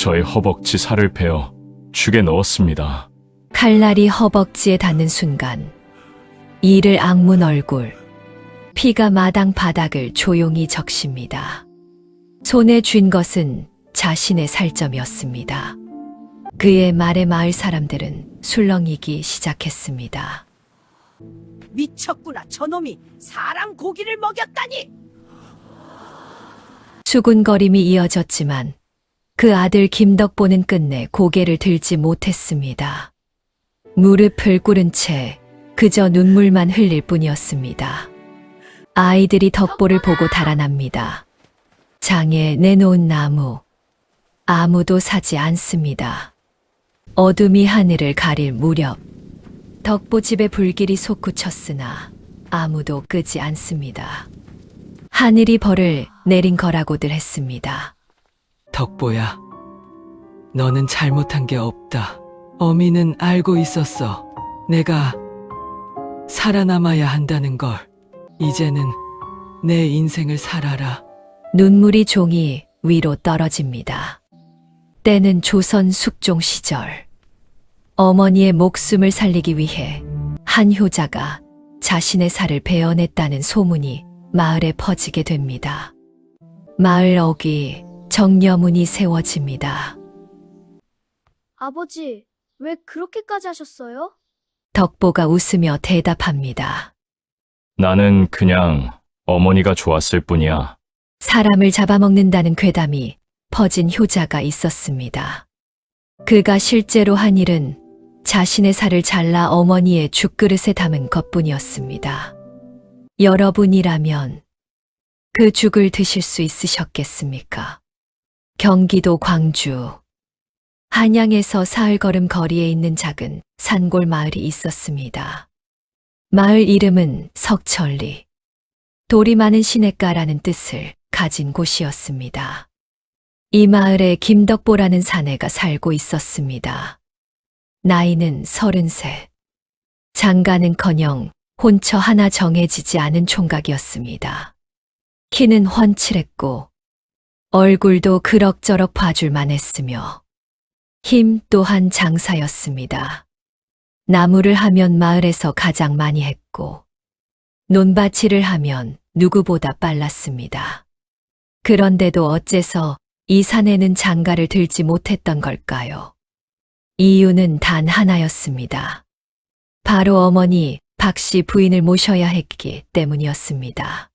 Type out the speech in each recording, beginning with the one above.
저의 허벅지 살을 베어 죽에 넣었습니다. 칼날이 허벅지에 닿는 순간 이를 악문 얼굴, 피가 마당 바닥을 조용히 적십니다. 손에 쥔 것은 자신의 살점이었습니다. 그의 말에 마을 사람들은 술렁이기 시작했습니다. 미쳤구나. 저놈이 사람 고기를 먹였다니. 수군거림이 이어졌지만 그 아들 김덕보는 끝내 고개를 들지 못했습니다. 무릎을 꿇은 채 그저 눈물만 흘릴 뿐이었습니다. 아이들이 덕보를 보고 달아납니다. 장에 내놓은 나무, 아무도 사지 않습니다. 어둠이 하늘을 가릴 무렵 덕보 집에 불길이 솟구쳤으나 아무도 끄지 않습니다. 하늘이 벌을 내린 거라고들 했습니다. 덕보야, 너는 잘못한 게 없다. 어미는 알고 있었어. 내가 살아남아야 한다는 걸. 이제는 내 인생을 살아라. 눈물이 종이 위로 떨어집니다. 때는 조선 숙종 시절. 어머니의 목숨을 살리기 위해 한 효자가 자신의 살을 베어냈다는 소문이 마을에 퍼지게 됩니다. 마을 어귀 정려문이 세워집니다. 아버지, 왜 그렇게까지 하셨어요? 덕보가 웃으며 대답합니다. 나는 그냥 어머니가 좋았을 뿐이야. 사람을 잡아먹는다는 괴담이 퍼진 효자가 있었습니다. 그가 실제로 한 일은 자신의 살을 잘라 어머니의 죽그릇에 담은 것뿐이었습니다. 여러분이라면 그 죽을 드실 수 있으셨겠습니까? 경기도 광주, 한양에서 사흘 걸음 거리에 있는 작은 산골 마을이 있었습니다. 마을 이름은 석천리, 돌이 많은 시냇가라는 뜻을 가진 곳이었습니다. 이 마을에 김덕보라는 사내가 살고 있었습니다. 나이는 33. 장가는커녕 혼처 하나 정해지지 않은 총각이었습니다. 키는 훤칠했고 얼굴도 그럭저럭 봐줄만 했으며 힘 또한 장사였습니다. 나무를 하면 마을에서 가장 많이 했고 논밭일을 하면 누구보다 빨랐습니다. 그런데도 어째서 이 사내는 장가를 들지 못했던 걸까요? 이유는 단 하나였습니다. 바로 어머니 박씨 부인을 모셔야 했기 때문이었습니다.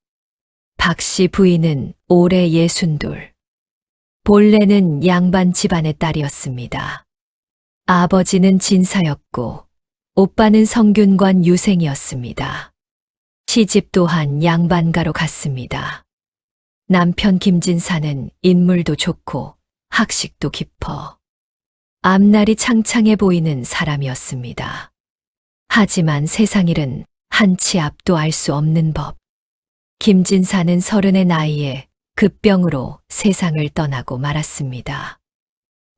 박씨 부인은 올해 62. 본래는 양반 집안의 딸이었습니다. 아버지는 진사였고 오빠는 성균관 유생이었습니다. 시집 또한 양반가로 갔습니다. 남편 김진사는 인물도 좋고 학식도 깊어 앞날이 창창해 보이는 사람이었습니다. 하지만 세상 일은 한치 앞도 알 수 없는 법. 김진사는 30의 나이에 급병으로 세상을 떠나고 말았습니다.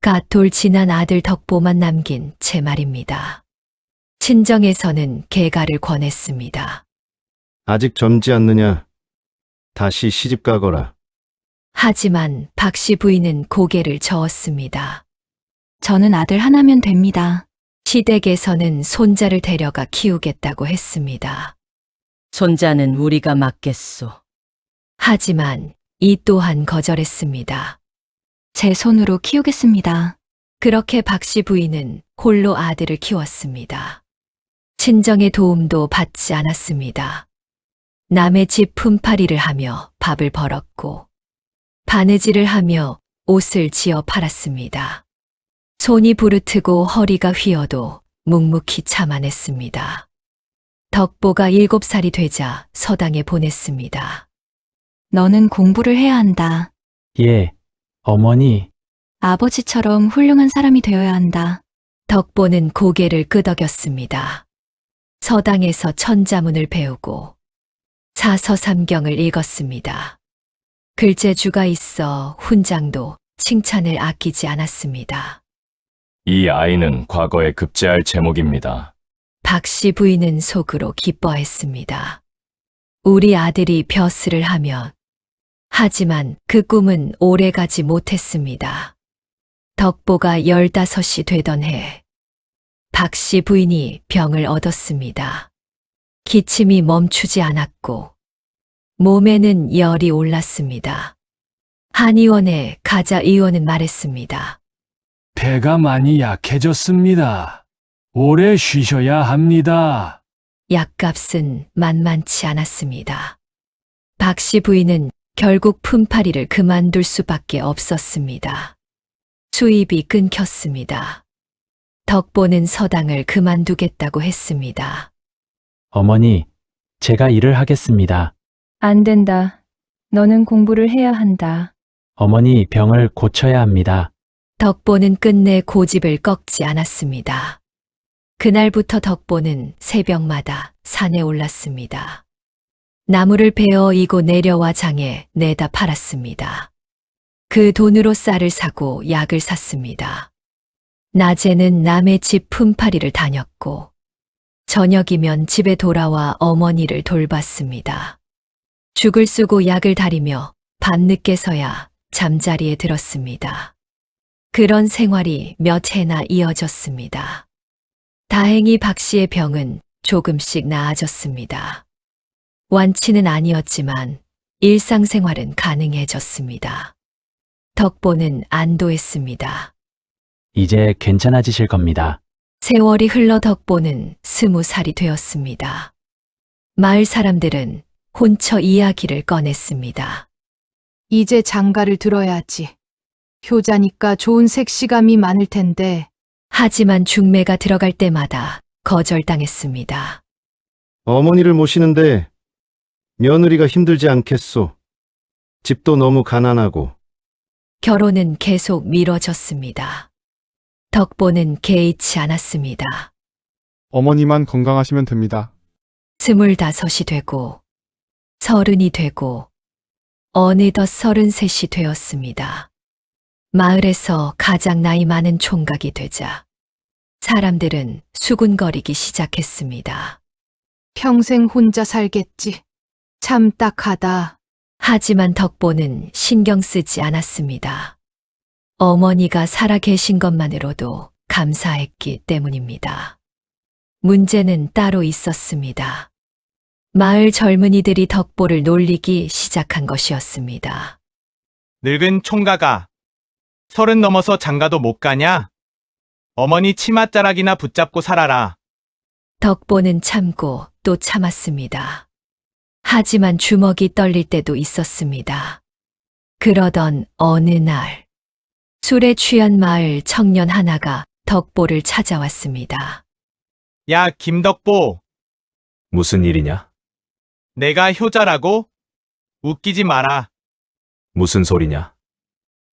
갓돌 지난 아들 덕보만 남긴 채 말입니다. 친정에서는 개가를 권했습니다. 아직 젊지 않느냐? 다시 시집 가거라. 하지만 박씨 부인은 고개를 저었습니다. 저는 아들 하나면 됩니다. 시댁에서는 손자를 데려가 키우겠다고 했습니다. 손자는 우리가 맡겠소. 하지만 이 또한 거절했습니다. 제 손으로 키우겠습니다. 그렇게 박씨 부인은 홀로 아들을 키웠습니다. 친정의 도움도 받지 않았습니다. 남의 집 품팔이를 하며 밥을 벌었고 바느질을 하며 옷을 지어 팔았습니다. 손이 부르트고 허리가 휘어도 묵묵히 참아냈습니다. 덕보가 7살이 되자 서당에 보냈습니다. 너는 공부를 해야 한다. 예, 어머니. 아버지처럼 훌륭한 사람이 되어야 한다. 덕보는 고개를 끄덕였습니다. 서당에서 천자문을 배우고 사서삼경을 읽었습니다. 글재주가 있어 훈장도 칭찬을 아끼지 않았습니다. 이 아이는 과거에 급제할 제목입니다. 박씨 부인은 속으로 기뻐했습니다. 우리 아들이 벼슬을 하면. 하지만 그 꿈은 오래가지 못했습니다. 덕보가 15이 되던 해, 박씨 부인이 병을 얻었습니다. 기침이 멈추지 않았고, 몸에는 열이 올랐습니다. 한의원에 가자 의원은 말했습니다. 배가 많이 약해졌습니다. 오래 쉬셔야 합니다. 약값은 만만치 않았습니다. 박씨 부인은 결국 품팔이를 그만둘 수밖에 없었습니다. 수입이 끊겼습니다. 덕보는 서당을 그만두겠다고 했습니다. 어머니, 제가 일을 하겠습니다. 안 된다. 너는 공부를 해야 한다. 어머니 병을 고쳐야 합니다. 덕보는 끝내 고집을 꺾지 않았습니다. 그날부터 덕보는 새벽마다 산에 올랐습니다. 나무를 베어 이고 내려와 장에 내다 팔았습니다. 그 돈으로 쌀을 사고 약을 샀습니다. 낮에는 남의 집 품팔이를 다녔고, 저녁이면 집에 돌아와 어머니를 돌봤습니다. 죽을 쓰고 약을 다리며 밤늦게서야 잠자리에 들었습니다. 그런 생활이 몇 해나 이어졌습니다. 다행히 박 씨의 병은 조금씩 나아졌습니다. 완치는 아니었지만 일상생활은 가능해졌습니다. 덕보는 안도했습니다. 이제 괜찮아지실 겁니다. 세월이 흘러 덕보는 20살이 되었습니다. 마을 사람들은 혼처 이야기를 꺼냈습니다. 이제 장가를 들어야지. 효자니까 좋은 색시감이 많을 텐데. 하지만 중매가 들어갈 때마다 거절당했습니다. 어머니를 모시는데 며느리가 힘들지 않겠소. 집도 너무 가난하고. 결혼은 계속 미뤄졌습니다. 덕보는 개의치 않았습니다. 어머니만 건강하시면 됩니다. 25이 되고 30이 되고 어느덧 33이 되었습니다. 마을에서 가장 나이 많은 총각이 되자 사람들은 수군거리기 시작했습니다. 평생 혼자 살겠지. 참 딱하다. 하지만 덕보는 신경 쓰지 않았습니다. 어머니가 살아 계신 것만으로도 감사했기 때문입니다. 문제는 따로 있었습니다. 마을 젊은이들이 덕보를 놀리기 시작한 것이었습니다. 늙은 총각아, 30 넘어서 장가도 못 가냐? 어머니 치맛자락이나 붙잡고 살아라. 덕보는 참고 또 참았습니다. 하지만 주먹이 떨릴 때도 있었습니다. 그러던 어느 날, 술에 취한 마을 청년 하나가 덕보를 찾아왔습니다. 야, 김덕보. 무슨 일이냐? 내가 효자라고? 웃기지 마라. 무슨 소리냐?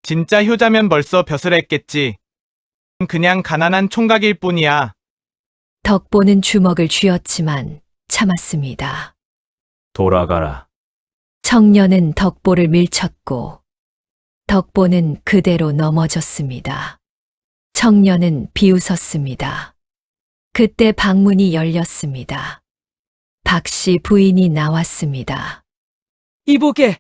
진짜 효자면 벌써 벼슬 했겠지. 그냥 가난한 총각일 뿐이야. 덕보는 주먹을 쥐었지만 참았습니다. 돌아가라. 청년은 덕보를 밀쳤고 덕보는 그대로 넘어졌습니다. 청년은 비웃었습니다. 그때 방문이 열렸습니다. 박씨 부인이 나왔습니다. 이보게,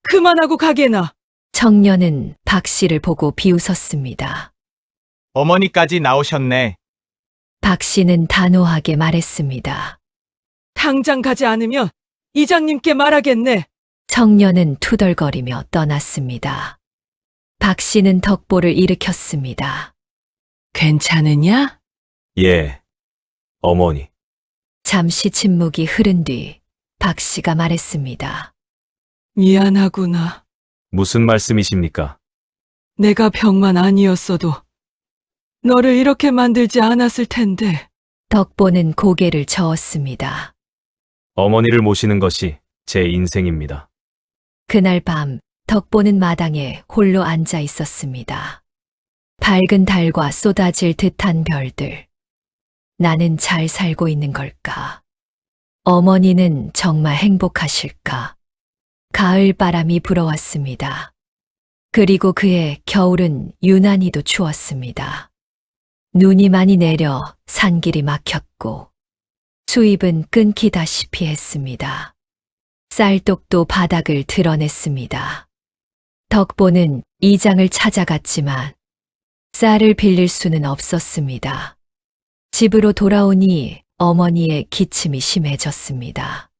그만하고 가게나. 청년은 박씨를 보고 비웃었습니다. 어머니까지 나오셨네. 박씨는 단호하게 말했습니다. 당장 가지 않으면 이장님께 말하겠네. 청년은 투덜거리며 떠났습니다. 박씨는 덕보를 일으켰습니다. 괜찮으냐? 예, 어머니. 잠시 침묵이 흐른 뒤 박씨가 말했습니다. 미안하구나. 무슨 말씀이십니까? 내가 병만 아니었어도 너를 이렇게 만들지 않았을 텐데. 덕보는 고개를 저었습니다. 어머니를 모시는 것이 제 인생입니다. 그날 밤 덕보는 마당에 홀로 앉아 있었습니다. 밝은 달과 쏟아질 듯한 별들. 나는 잘 살고 있는 걸까? 어머니는 정말 행복하실까? 가을 바람이 불어왔습니다. 그리고 그해 겨울은 유난히도 추웠습니다. 눈이 많이 내려 산길이 막혔고 수입은 끊기다시피 했습니다. 쌀독도 바닥을 드러냈습니다. 덕보는 이장을 찾아갔지만 쌀을 빌릴 수는 없었습니다. 집으로 돌아오니 어머니의 기침이 심해졌습니다.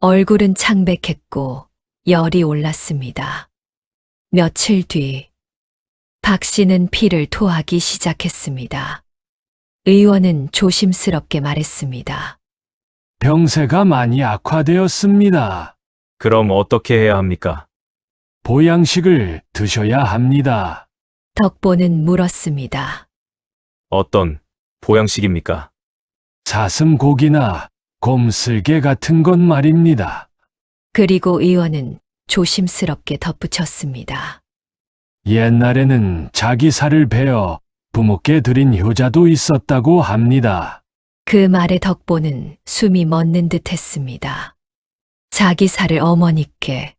얼굴은 창백했고 열이 올랐습니다. 며칠 뒤 박 씨는 피를 토하기 시작했습니다. 의원은 조심스럽게 말했습니다. 병세가 많이 악화되었습니다. 그럼 어떻게 해야 합니까? 보양식을 드셔야 합니다. 덕보는 물었습니다. 어떤 보양식입니까? 사슴고기나 곰슬개 같은 것 말입니다. 그리고 의원은 조심스럽게 덧붙였습니다. 옛날에는 자기 살을 베어 부모께 드린 효자도 있었다고 합니다. 그 말에 덕보는 숨이 멎는 듯 했습니다. 자기 살을 어머니께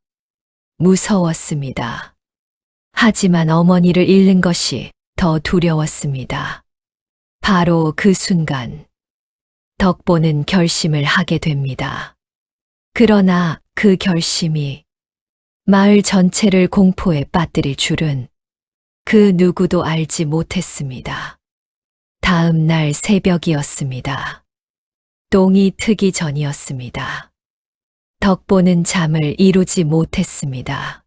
무서웠습니다. 하지만 어머니를 잃는 것이 더 두려웠습니다. 바로 그 순간 덕보는 결심을 하게 됩니다. 그러나 그 결심이 마을 전체를 공포에 빠뜨릴 줄은 그 누구도 알지 못했습니다. 다음 날 새벽이었습니다. 똥이 트기 전이었습니다. 덕보는 잠을 이루지 못했습니다.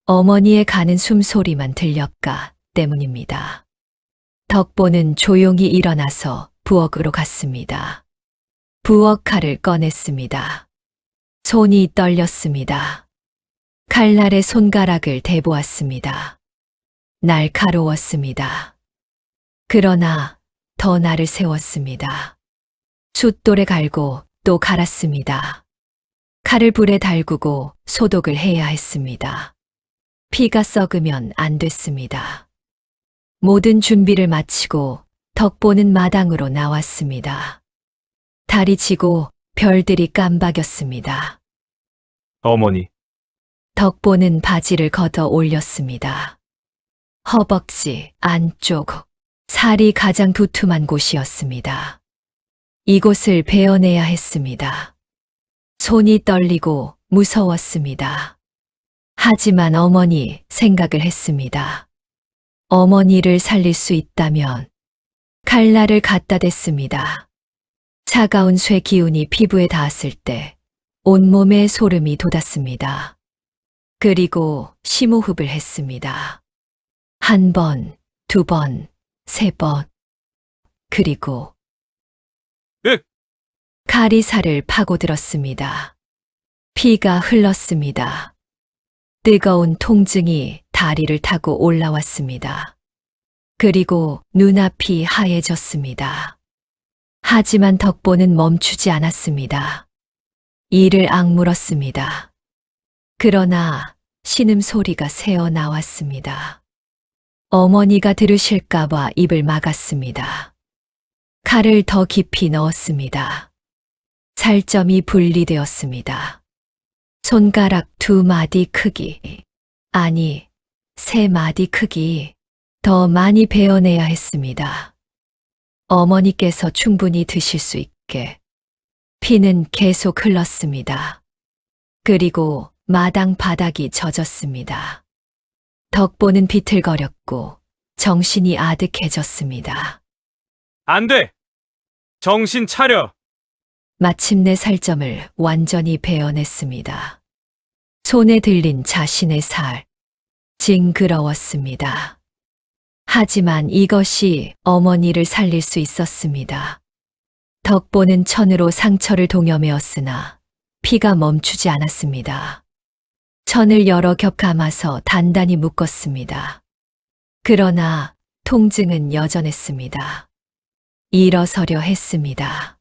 어머니의 가는 숨소리만 들렸까 때문입니다. 덕보는 조용히 일어나서 부엌으로 갔습니다. 부엌 칼을 꺼냈습니다. 손이 떨렸습니다. 칼날에 손가락을 대보았습니다. 날카로웠습니다. 그러나 더 날을 세웠습니다. 숫돌에 갈고 또 갈았습니다. 칼을 불에 달구고 소독을 해야 했습니다. 피가 썩으면 안 됐습니다. 모든 준비를 마치고 덕보는 마당으로 나왔습니다. 달이 지고 별들이 깜박였습니다. 어머니, 덕보는 바지를 걷어 올렸습니다. 허벅지 안쪽 살이 가장 두툼한 곳이었습니다. 이곳을 베어내야 했습니다. 손이 떨리고 무서웠습니다. 하지만 어머니 생각을 했습니다. 어머니를 살릴 수 있다면 칼날을 갖다 댔습니다. 차가운 쇠 기운이 피부에 닿았을 때 온몸에 소름이 돋았습니다. 그리고 심호흡을 했습니다. 한 번, 두 번, 세 번, 그리고 칼이 살을 파고들었습니다. 피가 흘렀습니다. 뜨거운 통증이 다리를 타고 올라왔습니다. 그리고 눈앞이 하얘졌습니다. 하지만 덕보는 멈추지 않았습니다. 이를 악물었습니다. 그러나 신음소리가 새어 나왔습니다. 어머니가 들으실까봐 입을 막았습니다. 칼을 더 깊이 넣었습니다. 살점이 분리되었습니다. 손가락 2마디 크기, 아니 3마디 크기 더 많이 베어내야 했습니다. 어머니께서 충분히 드실 수 있게. 피는 계속 흘렀습니다. 그리고 마당 바닥이 젖었습니다. 덕보는 비틀거렸고 정신이 아득해졌습니다. 안 돼! 정신 차려! 마침내 살점을 완전히 베어냈습니다. 손에 들린 자신의 살, 징그러웠습니다. 하지만 이것이 어머니를 살릴 수 있었습니다. 덕보는 천으로 상처를 동여매었으나 피가 멈추지 않았습니다. 천을 여러 겹 감아서 단단히 묶었습니다. 그러나 통증은 여전했습니다. 일어서려 했습니다.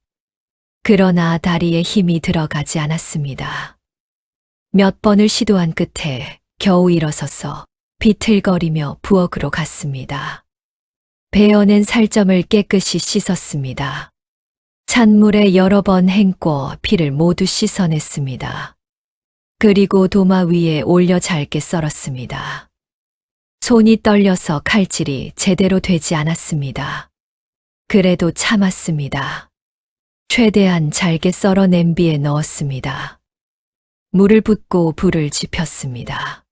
그러나 다리에 힘이 들어가지 않았습니다. 몇 번을 시도한 끝에 겨우 일어서서 비틀거리며 부엌으로 갔습니다. 베어낸 살점을 깨끗이 씻었습니다. 찬물에 여러 번 헹궈 피를 모두 씻어냈습니다. 그리고 도마 위에 올려 잘게 썰었습니다. 손이 떨려서 칼질이 제대로 되지 않았습니다. 그래도 참았습니다. 최대한 잘게 썰어 냄비에 넣었습니다. 물을 붓고 불을 지폈습니다.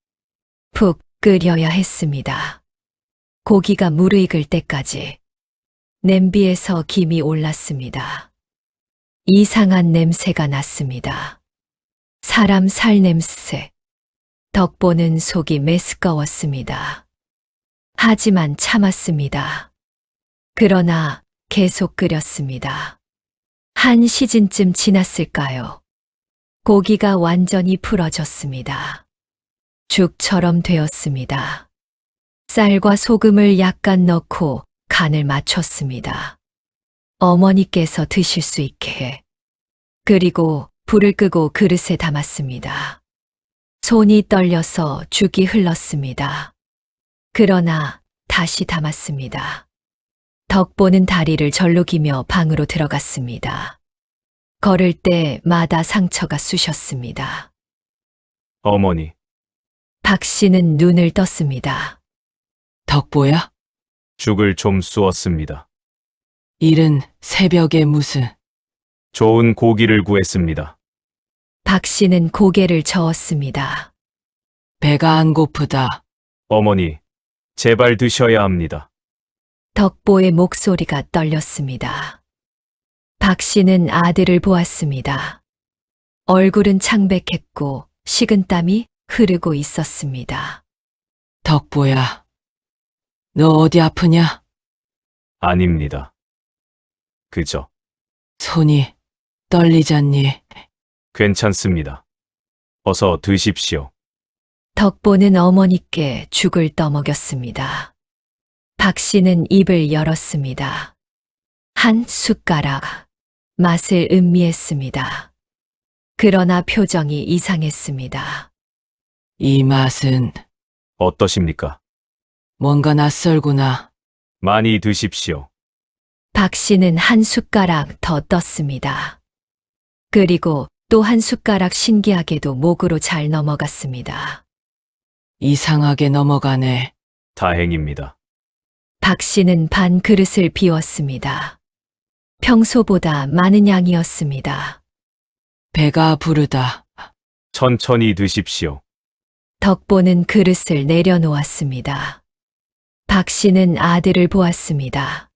푹 끓여야 했습니다. 고기가 무르익을 때까지 냄비에서 김이 올랐습니다. 이상한 냄새가 났습니다. 사람 살 냄새. 덕보는 속이 메스꺼웠습니다. 하지만 참았습니다. 그러나 계속 끓였습니다. 한 시즌쯤 지났을까요? 고기가 완전히 풀어졌습니다. 죽처럼 되었습니다. 쌀과 소금을 약간 넣고 간을 맞췄습니다. 어머니께서 드실 수 있게. 그리고 불을 끄고 그릇에 담았습니다. 손이 떨려서 죽이 흘렀습니다. 그러나 다시 담았습니다. 덕보는 다리를 절룩이며 방으로 들어갔습니다. 걸을 때마다 상처가 쑤셨습니다. 어머니, 박 씨는 눈을 떴습니다. 덕보야? 죽을 좀 쑤었습니다. 이른 새벽에 무슨... 좋은 고기를 구했습니다. 박 씨는 고개를 저었습니다. 배가 안 고프다. 어머니, 제발 드셔야 합니다. 덕보의 목소리가 떨렸습니다. 박 씨는 아들을 보았습니다. 얼굴은 창백했고 식은땀이 흐르고 있었습니다. 덕보야, 너 어디 아프냐? 아닙니다. 그저 손이 떨리잖니? 괜찮습니다. 어서 드십시오. 덕보는 어머니께 죽을 떠먹였습니다. 박 씨는 입을 열었습니다. 한 숟가락. 맛을 음미했습니다. 그러나 표정이 이상했습니다. 이 맛은 어떠십니까? 뭔가 낯설구나. 많이 드십시오. 박 씨는 한 숟가락 더 떴습니다. 그리고 또 한 숟가락 신기하게도 목으로 잘 넘어갔습니다. 이상하게 넘어가네. 다행입니다. 박 씨는 반 그릇을 비웠습니다. 평소보다 많은 양이었습니다. 배가 부르다. 천천히 드십시오. 덕보는 그릇을 내려놓았습니다. 박 씨는 아들을 보았습니다.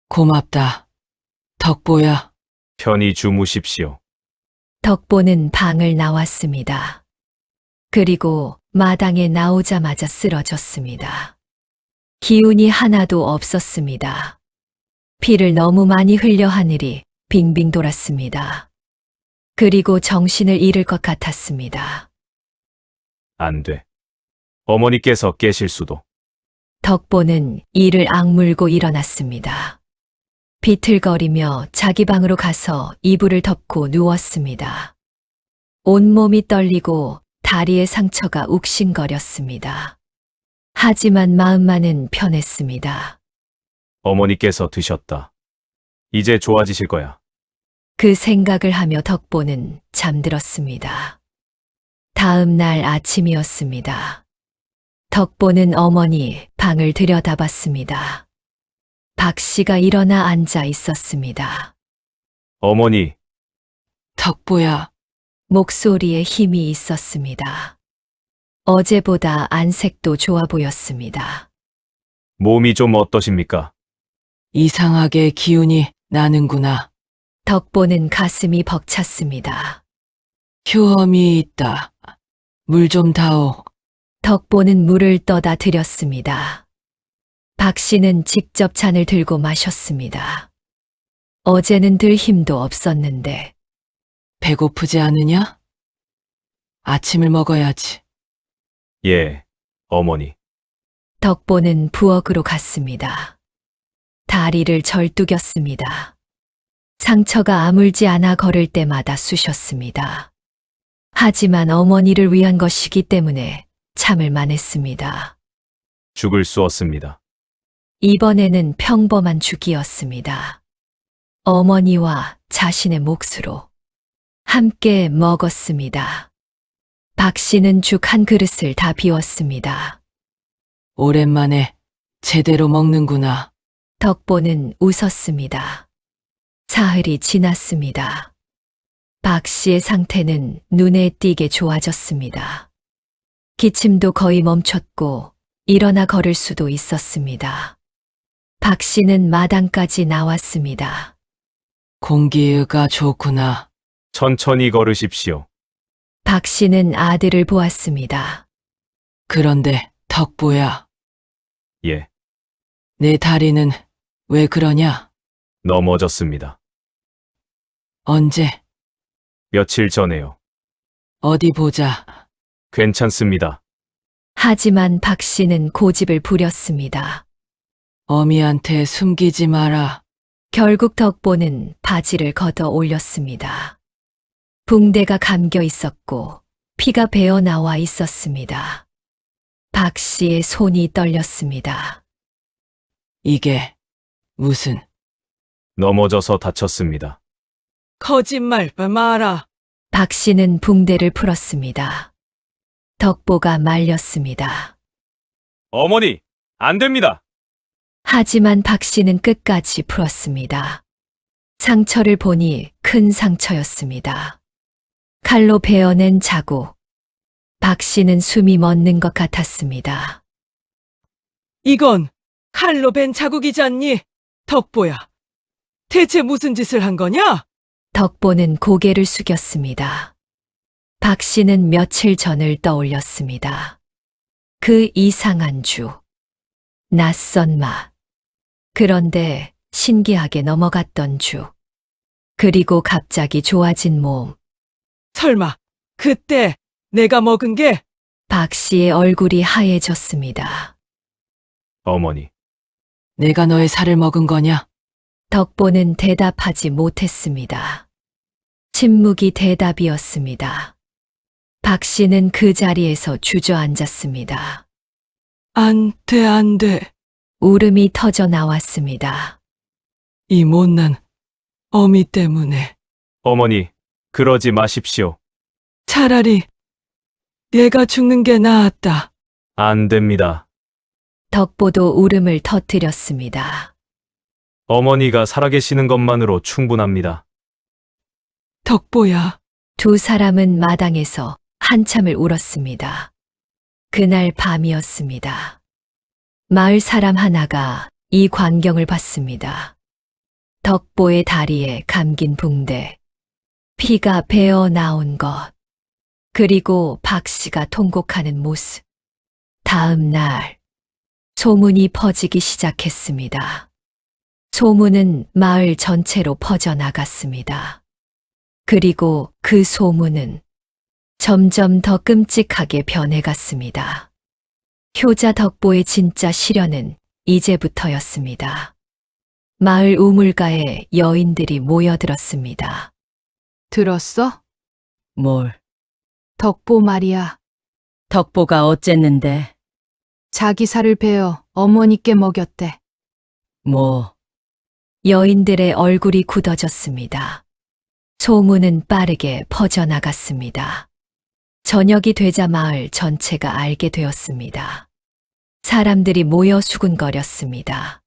고맙다. 덕보야. 편히 주무십시오. 덕보는 방을 나왔습니다. 그리고 마당에 나오자마자 쓰러졌습니다. 기운이 하나도 없었습니다. 피를 너무 많이 흘려 하늘이 빙빙 돌았습니다. 그리고 정신을 잃을 것 같았습니다. 안 돼. 어머니께서 깨실 수도. 덕보는 이를 악물고 일어났습니다. 비틀거리며 자기 방으로 가서 이불을 덮고 누웠습니다. 온몸이 떨리고 다리에 상처가 욱신거렸습니다. 하지만 마음만은 편했습니다. 어머니께서 드셨다. 이제 좋아지실 거야. 그 생각을 하며 덕보는 잠들었습니다. 다음 날 아침이었습니다. 덕보는 어머니 방을 들여다봤습니다. 박 씨가 일어나 앉아 있었습니다. 어머니, 덕보야. 목소리에 힘이 있었습니다. 어제보다 안색도 좋아 보였습니다. 몸이 좀 어떠십니까? 이상하게 기운이 나는구나. 덕보는 가슴이 벅찼습니다. 효험이 있다. 물 좀 다오. 덕보는 물을 떠다 드렸습니다. 박 씨는 직접 잔을 들고 마셨습니다. 어제는 들 힘도 없었는데. 배고프지 않으냐? 아침을 먹어야지. 예, 어머니. 덕보는 부엌으로 갔습니다. 다리를 절뚝였습니다. 상처가 아물지 않아 걸을 때마다 쑤셨습니다. 하지만 어머니를 위한 것이기 때문에 참을만 했습니다. 죽을 쑤었습니다. 이번에는 평범한 죽이었습니다. 어머니와 자신의 몫으로 함께 먹었습니다. 박 씨는 죽 한 그릇을 다 비웠습니다. 오랜만에 제대로 먹는구나. 덕보는 웃었습니다. 사흘이 지났습니다. 박 씨의 상태는 눈에 띄게 좋아졌습니다. 기침도 거의 멈췄고 일어나 걸을 수도 있었습니다. 박 씨는 마당까지 나왔습니다. 공기가 좋구나. 천천히 걸으십시오. 박 씨는 아들을 보았습니다. 그런데 덕보야, 예, 내 다리는 왜 그러냐? 넘어졌습니다. 언제? 며칠 전에요. 어디 보자. 괜찮습니다. 하지만 박 씨는 고집을 부렸습니다. 어미한테 숨기지 마라. 결국 덕보는 바지를 걷어 올렸습니다. 붕대가 감겨 있었고 피가 배어 나와 있었습니다. 박 씨의 손이 떨렸습니다. 이게 무슨 넘어져서 다쳤습니다. 거짓말 마라. 박 씨는 붕대를 풀었습니다. 덕보가 말렸습니다. 어머니, 안 됩니다. 하지만 박 씨는 끝까지 풀었습니다. 상처를 보니 큰 상처였습니다. 칼로 베어낸 자국. 박 씨는 숨이 멎는 것 같았습니다. 이건 칼로 벤 자국이잖니? 덕보야, 대체 무슨 짓을 한 거냐? 덕보는 고개를 숙였습니다. 박 씨는 며칠 전을 떠올렸습니다. 그 이상한 주, 낯선 맛, 그런데 신기하게 넘어갔던 주, 그리고 갑자기 좋아진 몸. 설마 그때 내가 먹은 게? 박 씨의 얼굴이 하얘졌습니다. 어머니, 내가 너의 살을 먹은 거냐? 덕보는 대답하지 못했습니다. 침묵이 대답이었습니다. 박 씨는 그 자리에서 주저앉았습니다. 안 돼, 안 돼. 울음이 터져 나왔습니다. 이 못난 어미 때문에. 어머니, 그러지 마십시오. 차라리 얘가 죽는 게 나았다. 안 됩니다. 덕보도 울음을 터뜨렸습니다. 어머니가 살아계시는 것만으로 충분합니다. 덕보야, 두 사람은 마당에서 한참을 울었습니다. 그날 밤이었습니다. 마을 사람 하나가 이 광경을 봤습니다. 덕보의 다리에 감긴 붕대, 피가 배어 나온 것, 그리고 박 씨가 통곡하는 모습. 다음 날, 소문이 퍼지기 시작했습니다. 소문은 마을 전체로 퍼져나갔습니다. 그리고 그 소문은 점점 더 끔찍하게 변해갔습니다. 효자 덕보의 진짜 시련은 이제부터였습니다. 마을 우물가에 여인들이 모여들었습니다. 들었어? 뭘? 덕보 말이야. 덕보가 어쨌는데? 자기 살을 베어 어머니께 먹였대. 뭐, 여인들의 얼굴이 굳어졌습니다. 소문은 빠르게 퍼져나갔습니다. 저녁이 되자 마을 전체가 알게 되었습니다. 사람들이 모여 수군거렸습니다.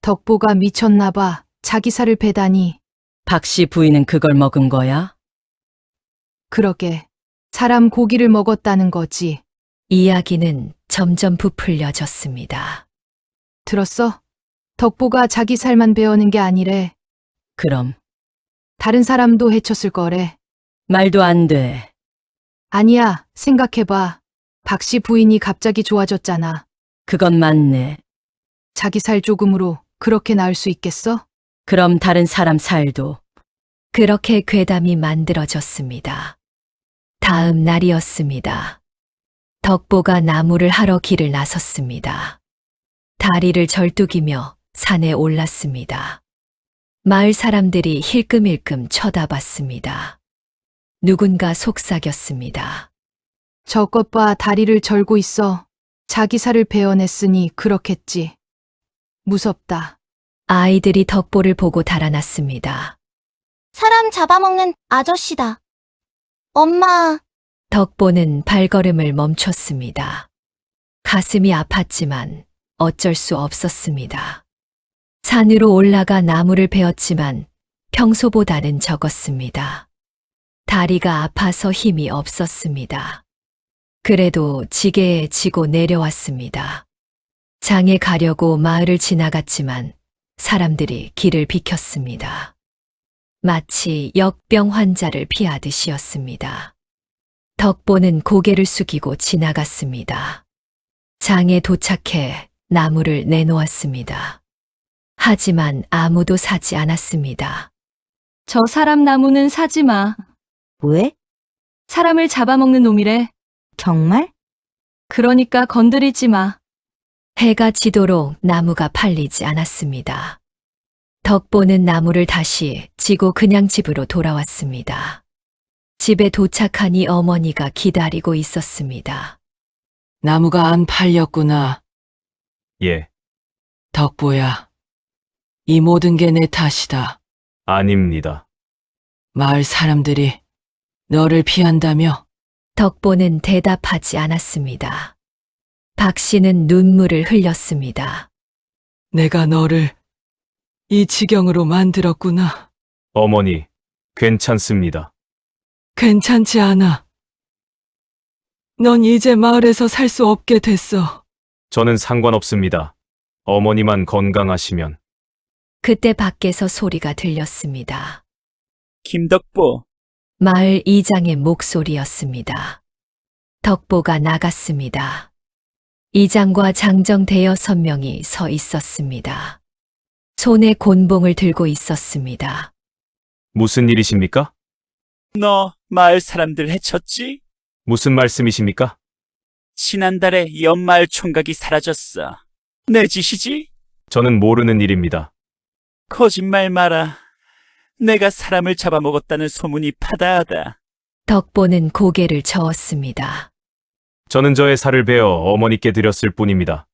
덕보가 미쳤나 봐. 자기 살을 베다니. 박 씨 부인은 그걸 먹은 거야? 그러게. 사람 고기를 먹었다는 거지. 이야기는 점점 부풀려졌습니다. 들었어? 덕보가 자기 살만 베어는 게 아니래. 그럼, 다른 사람도 해쳤을 거래. 말도 안 돼. 아니야, 생각해봐. 박씨 부인이 갑자기 좋아졌잖아. 그건 맞네. 자기 살 조금으로 그렇게 나을 수 있겠어? 그럼 다른 사람 살도. 그렇게 괴담이 만들어졌습니다. 다음 날이었습니다. 덕보가 나무를 하러 길을 나섰습니다. 다리를 절뚝이며 산에 올랐습니다. 마을 사람들이 힐끔힐끔 쳐다봤습니다. 누군가 속삭였습니다. 저것 봐, 다리를 절고 있어. 자기 살을 베어냈으니 그렇겠지. 무섭다. 아이들이 덕보를 보고 달아났습니다. 사람 잡아먹는 아저씨다. 엄마, 덕보는 발걸음을 멈췄습니다. 가슴이 아팠지만 어쩔 수 없었습니다. 산으로 올라가 나무를 베었지만 평소보다는 적었습니다. 다리가 아파서 힘이 없었습니다. 그래도 지게에 지고 내려왔습니다. 장에 가려고 마을을 지나갔지만 사람들이 길을 비켰습니다. 마치 역병 환자를 피하듯이었습니다. 덕보는 고개를 숙이고 지나갔습니다. 장에 도착해 나무를 내놓았습니다. 하지만 아무도 사지 않았습니다. 저 사람 나무는 사지 마. 왜? 사람을 잡아먹는 놈이래. 정말? 그러니까 건드리지 마. 해가 지도록 나무가 팔리지 않았습니다. 덕보는 나무를 다시 지고 그냥 집으로 돌아왔습니다. 집에 도착하니 어머니가 기다리고 있었습니다. 나무가 안 팔렸구나. 예, 덕보야. 이 모든 게 내 탓이다. 아닙니다. 마을 사람들이 너를 피한다며? 덕보는 대답하지 않았습니다. 박 씨는 눈물을 흘렸습니다. 내가 너를 이 지경으로 만들었구나. 어머니, 괜찮습니다. 괜찮지 않아. 넌 이제 마을에서 살 수 없게 됐어. 저는 상관없습니다. 어머니만 건강하시면. 그때 밖에서 소리가 들렸습니다. 김덕보, 마을 이장의 목소리였습니다. 덕보가 나갔습니다. 이장과 장정 대여섯 명이 서 있었습니다. 손에 곤봉을 들고 있었습니다. 무슨 일이십니까? 너 마을 사람들 해쳤지? 무슨 말씀이십니까? 지난달에 연마을 총각이 사라졌어. 내 짓이지? 저는 모르는 일입니다. 거짓말 마라. 내가 사람을 잡아먹었다는 소문이 파다하다. 덕보는 고개를 저었습니다. 저는 저의 살을 베어 어머니께 드렸을 뿐입니다.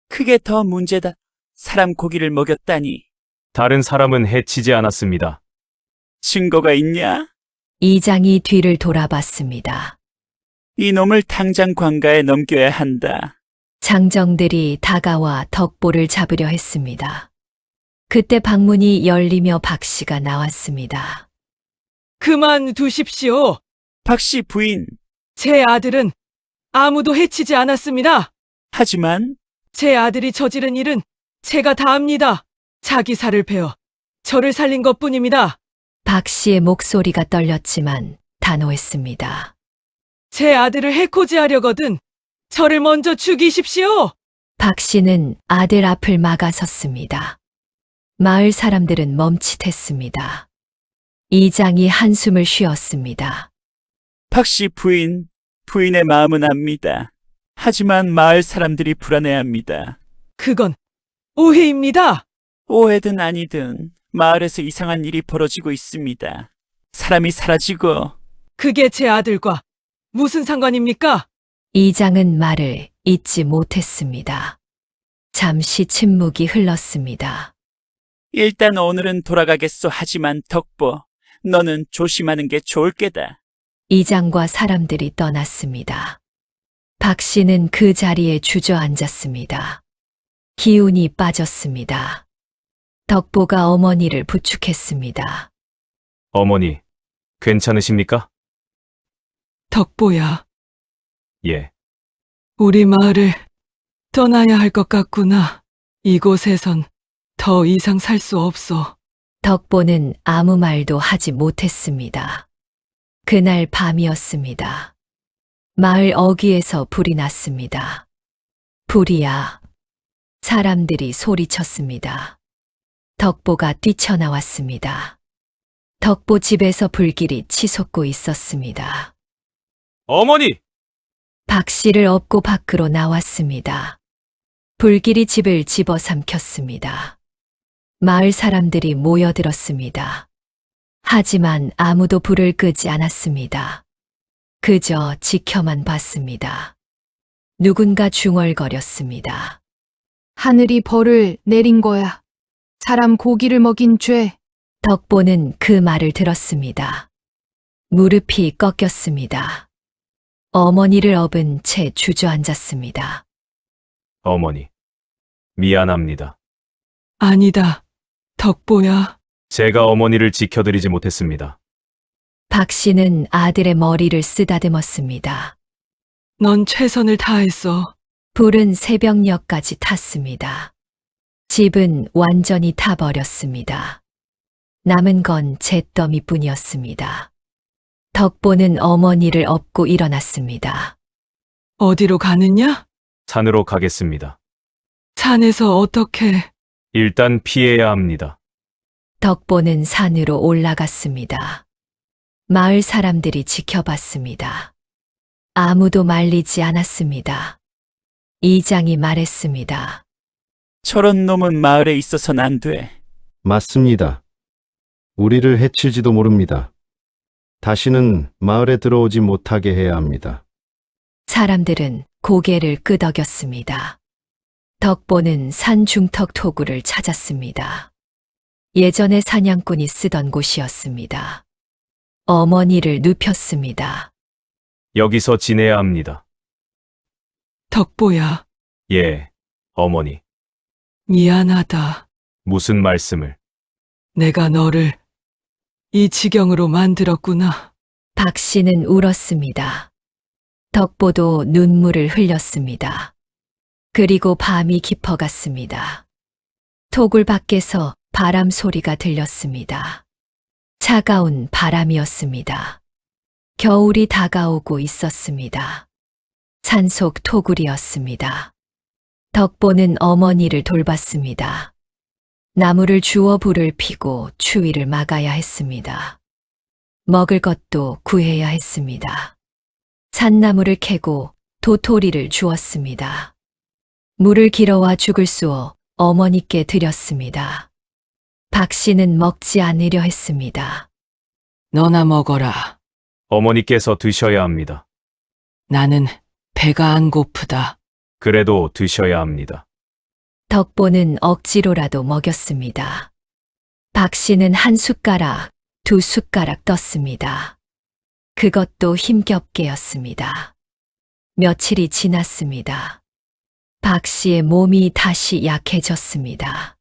그게 더 문제다. 사람 고기를 먹였다니. 다른 사람은 해치지 않았습니다. 증거가 있냐? 이장이 뒤를 돌아봤습니다. 이놈을 당장 관가에 넘겨야 한다. 장정들이 다가와 덕보를 잡으려 했습니다. 그때 방문이 열리며 박 씨가 나왔습니다. 그만두십시오. 박씨 부인. 제 아들은 아무도 해치지 않았습니다. 하지만 제 아들이 저지른 일은 제가 다 압니다. 자기 살을 베어 저를 살린 것뿐입니다. 박 씨의 목소리가 떨렸지만 단호했습니다. 제 아들을 해코지하려거든 저를 먼저 죽이십시오. 박 씨는 아들 앞을 막아섰습니다. 마을 사람들은 멈칫했습니다. 이장이 한숨을 쉬었습니다. 박씨 부인, 부인의 마음은 압니다. 하지만 마을 사람들이 불안해합니다. 그건 오해입니다. 오해든 아니든 마을에서 이상한 일이 벌어지고 있습니다. 사람이 사라지고. 그게 제 아들과 무슨 상관입니까? 이장은 말을 잇지 못했습니다. 잠시 침묵이 흘렀습니다. 일단 오늘은 돌아가겠소. 하지만 덕보, 너는 조심하는 게 좋을 게다. 이장과 사람들이 떠났습니다. 박 씨는 그 자리에 주저앉았습니다. 기운이 빠졌습니다. 덕보가 어머니를 부축했습니다. 어머니, 괜찮으십니까? 덕보야, 예, 우리 마을을 떠나야 할 것 같구나. 이곳에선 더 이상 살 수 없어. 덕보는 아무 말도 하지 못했습니다. 그날 밤이었습니다. 마을 어귀에서 불이 났습니다. 불이야. 사람들이 소리쳤습니다. 덕보가 뛰쳐나왔습니다. 덕보 집에서 불길이 치솟고 있었습니다. 어머니! 박 씨를 업고 밖으로 나왔습니다. 불길이 집을 집어삼켰습니다. 마을 사람들이 모여들었습니다. 하지만 아무도 불을 끄지 않았습니다. 그저 지켜만 봤습니다. 누군가 중얼거렸습니다. 하늘이 벌을 내린 거야. 사람 고기를 먹인 죄. 덕보는 그 말을 들었습니다. 무릎이 꺾였습니다. 어머니를 업은 채 주저앉았습니다. 어머니, 미안합니다. 아니다, 덕보야. 제가 어머니를 지켜드리지 못했습니다. 박 씨는 아들의 머리를 쓰다듬었습니다. 넌 최선을 다했어. 불은 새벽녘까지 탔습니다. 집은 완전히 타버렸습니다. 남은 건 잿더미뿐이었습니다. 덕보는 어머니를 업고 일어났습니다. 어디로 가느냐? 산으로 가겠습니다. 산에서 어떻게? 일단 피해야 합니다. 덕보는 산으로 올라갔습니다. 마을 사람들이 지켜봤습니다. 아무도 말리지 않았습니다. 이장이 말했습니다. 저런 놈은 마을에 있어선 안 돼. 맞습니다. 우리를 해칠지도 모릅니다. 다시는 마을에 들어오지 못하게 해야 합니다. 사람들은 고개를 끄덕였습니다. 덕보는 산 중턱 토구를 찾았습니다. 예전에 사냥꾼이 쓰던 곳이었습니다. 어머니를 눕혔습니다. 여기서 지내야 합니다. 덕보야, 예, 어머니. 미안하다. 무슨 말씀을? 내가 너를 이 지경으로 만들었구나. 박 씨는 울었습니다. 덕보도 눈물을 흘렸습니다. 그리고 밤이 깊어갔습니다. 토굴 밖에서 바람 소리가 들렸습니다. 차가운 바람이었습니다. 겨울이 다가오고 있었습니다. 산속 토굴이었습니다. 덕보는 어머니를 돌봤습니다. 나무를 주워 불을 피고 추위를 막아야 했습니다. 먹을 것도 구해야 했습니다. 산나무를 캐고 도토리를 주었습니다. 물을 길어와 죽을 쑤어 어머니께 드렸습니다. 박 씨는 먹지 않으려 했습니다. 너나 먹어라. 어머니께서 드셔야 합니다. 나는 배가 안 고프다. 그래도 드셔야 합니다. 덕보는 억지로라도 먹였습니다. 박 씨는 한 숟가락, 두 숟가락 떴습니다. 그것도 힘겹게였습니다. 며칠이 지났습니다. 박 씨의 몸이 다시 약해졌습니다.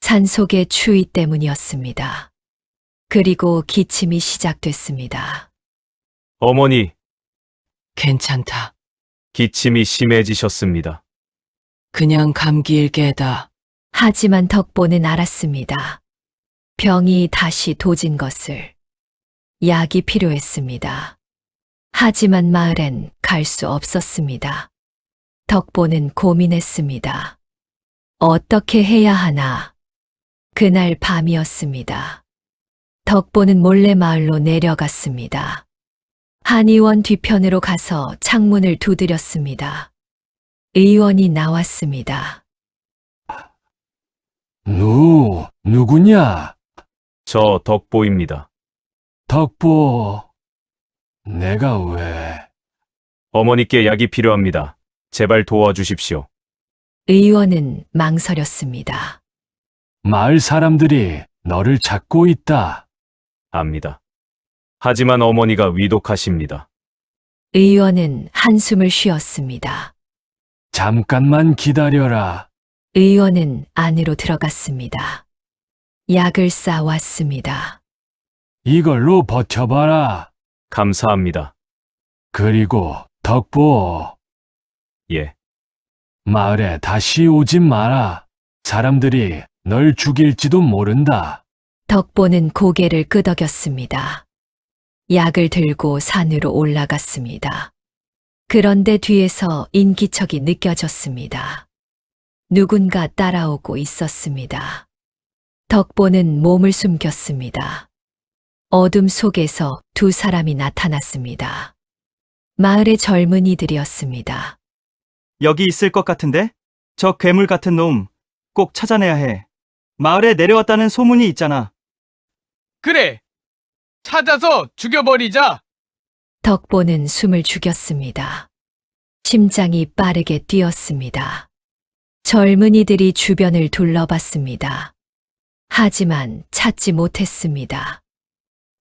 산속의 추위 때문이었습니다. 그리고 기침이 시작됐습니다. 어머니, 괜찮다. 기침이 심해지셨습니다. 그냥 감기일 게다. 하지만 덕보는 알았습니다. 병이 다시 도진 것을. 약이 필요했습니다. 하지만 마을엔 갈 수 없었습니다. 덕보는 고민했습니다. 어떻게 해야 하나? 그날 밤이었습니다. 덕보는 몰래 마을로 내려갔습니다. 한의원 뒤편으로 가서 창문을 두드렸습니다. 의원이 나왔습니다. 누구냐? 저 덕보입니다. 덕보, 내가 왜? 어머니께 약이 필요합니다. 제발 도와주십시오. 의원은 망설였습니다. 마을 사람들이 너를 찾고 있다. 압니다. 하지만 어머니가 위독하십니다. 의원은 한숨을 쉬었습니다. 잠깐만 기다려라. 의원은 안으로 들어갔습니다. 약을 싸왔습니다. 이걸로 버텨봐라. 감사합니다. 그리고 덕보, 예, 마을에 다시 오지 마라. 사람들이 널 죽일지도 모른다. 덕보는 고개를 끄덕였습니다. 약을 들고 산으로 올라갔습니다. 그런데 뒤에서 인기척이 느껴졌습니다. 누군가 따라오고 있었습니다. 덕보는 몸을 숨겼습니다. 어둠 속에서 두 사람이 나타났습니다. 마을의 젊은이들이었습니다. 여기 있을 것 같은데? 저 괴물 같은 놈 꼭 찾아내야 해. 마을에 내려왔다는 소문이 있잖아. 그래! 찾아서 죽여버리자! 덕보는 숨을 죽였습니다. 심장이 빠르게 뛰었습니다. 젊은이들이 주변을 둘러봤습니다. 하지만 찾지 못했습니다.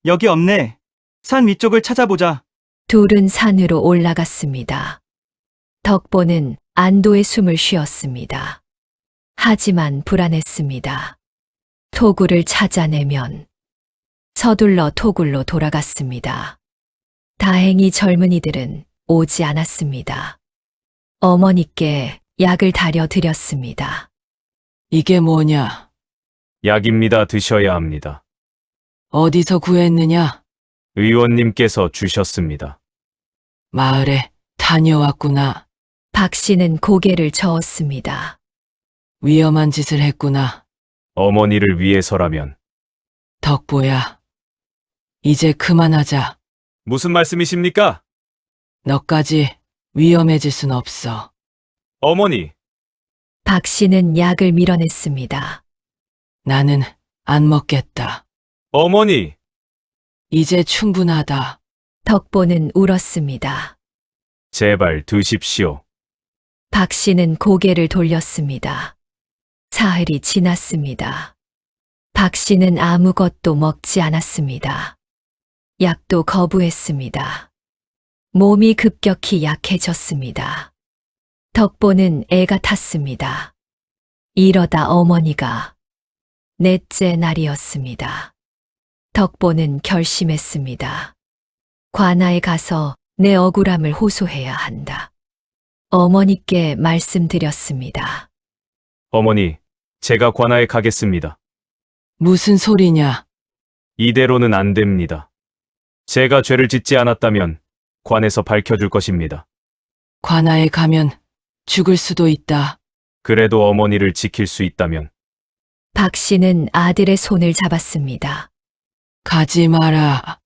여기 없네. 산 위쪽을 찾아보자. 둘은 산으로 올라갔습니다. 덕보는 안도의 숨을 쉬었습니다. 하지만 불안했습니다. 토굴을 찾아내면 서둘러 토굴로 돌아갔습니다. 다행히 젊은이들은 오지 않았습니다. 어머니께 약을 다려 드렸습니다. 이게 뭐냐? 약입니다. 드셔야 합니다. 어디서 구했느냐? 의원님께서 주셨습니다. 마을에 다녀왔구나. 박 씨는 고개를 저었습니다. 위험한 짓을 했구나. 어머니를 위해서라면. 덕보야. 이제 그만하자. 무슨 말씀이십니까? 너까지 위험해질 순 없어. 어머니, 박 씨는 약을 밀어냈습니다. 나는 안 먹겠다. 어머니, 이제 충분하다. 덕보는 울었습니다. 제발 드십시오. 박 씨는 고개를 돌렸습니다. 사흘이 지났습니다. 박 씨는 아무것도 먹지 않았습니다. 약도 거부했습니다. 몸이 급격히 약해졌습니다. 덕보는 애가 탔습니다. 이러다 어머니가 넷째 날이었습니다. 덕보는 결심했습니다. 관아에 가서 내 억울함을 호소해야 한다. 어머니께 말씀드렸습니다. 어머니, 제가 관아에 가겠습니다. 무슨 소리냐? 이대로는 안 됩니다. 제가 죄를 짓지 않았다면 관에서 밝혀줄 것입니다. 관아에 가면 죽을 수도 있다. 그래도 어머니를 지킬 수 있다면. 박 씨는 아들의 손을 잡았습니다. 가지 마라.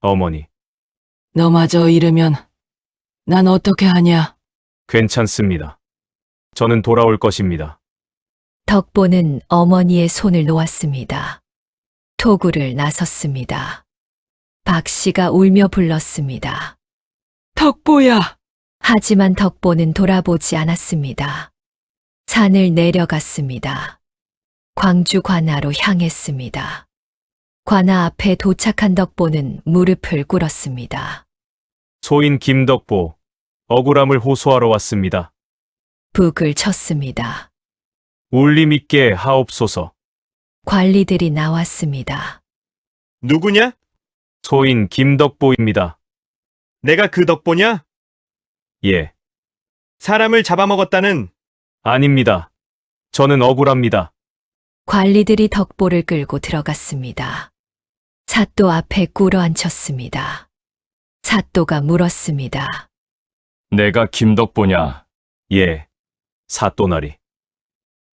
어머니, 너마저 이르면 난 어떻게 하냐? 괜찮습니다. 저는 돌아올 것입니다. 덕보는 어머니의 손을 놓았습니다. 토구를 나섰습니다. 박 씨가 울며 불렀습니다. 덕보야! 하지만 덕보는 돌아보지 않았습니다. 산을 내려갔습니다. 광주 관아로 향했습니다. 관아 앞에 도착한 덕보는 무릎을 꿇었습니다. 소인 김덕보, 억울함을 호소하러 왔습니다. 북을 쳤습니다. 울림 있게 하옵소서. 관리들이 나왔습니다. 누구냐? 소인 김덕보입니다. 내가 그 덕보냐? 예, 사람을 잡아먹었다는. 아닙니다. 저는 억울합니다. 관리들이 덕보를 끌고 들어갔습니다. 사또 앞에 꿇어 앉혔습니다. 사또가 물었습니다. 내가 김덕보냐? 예, 사또나리.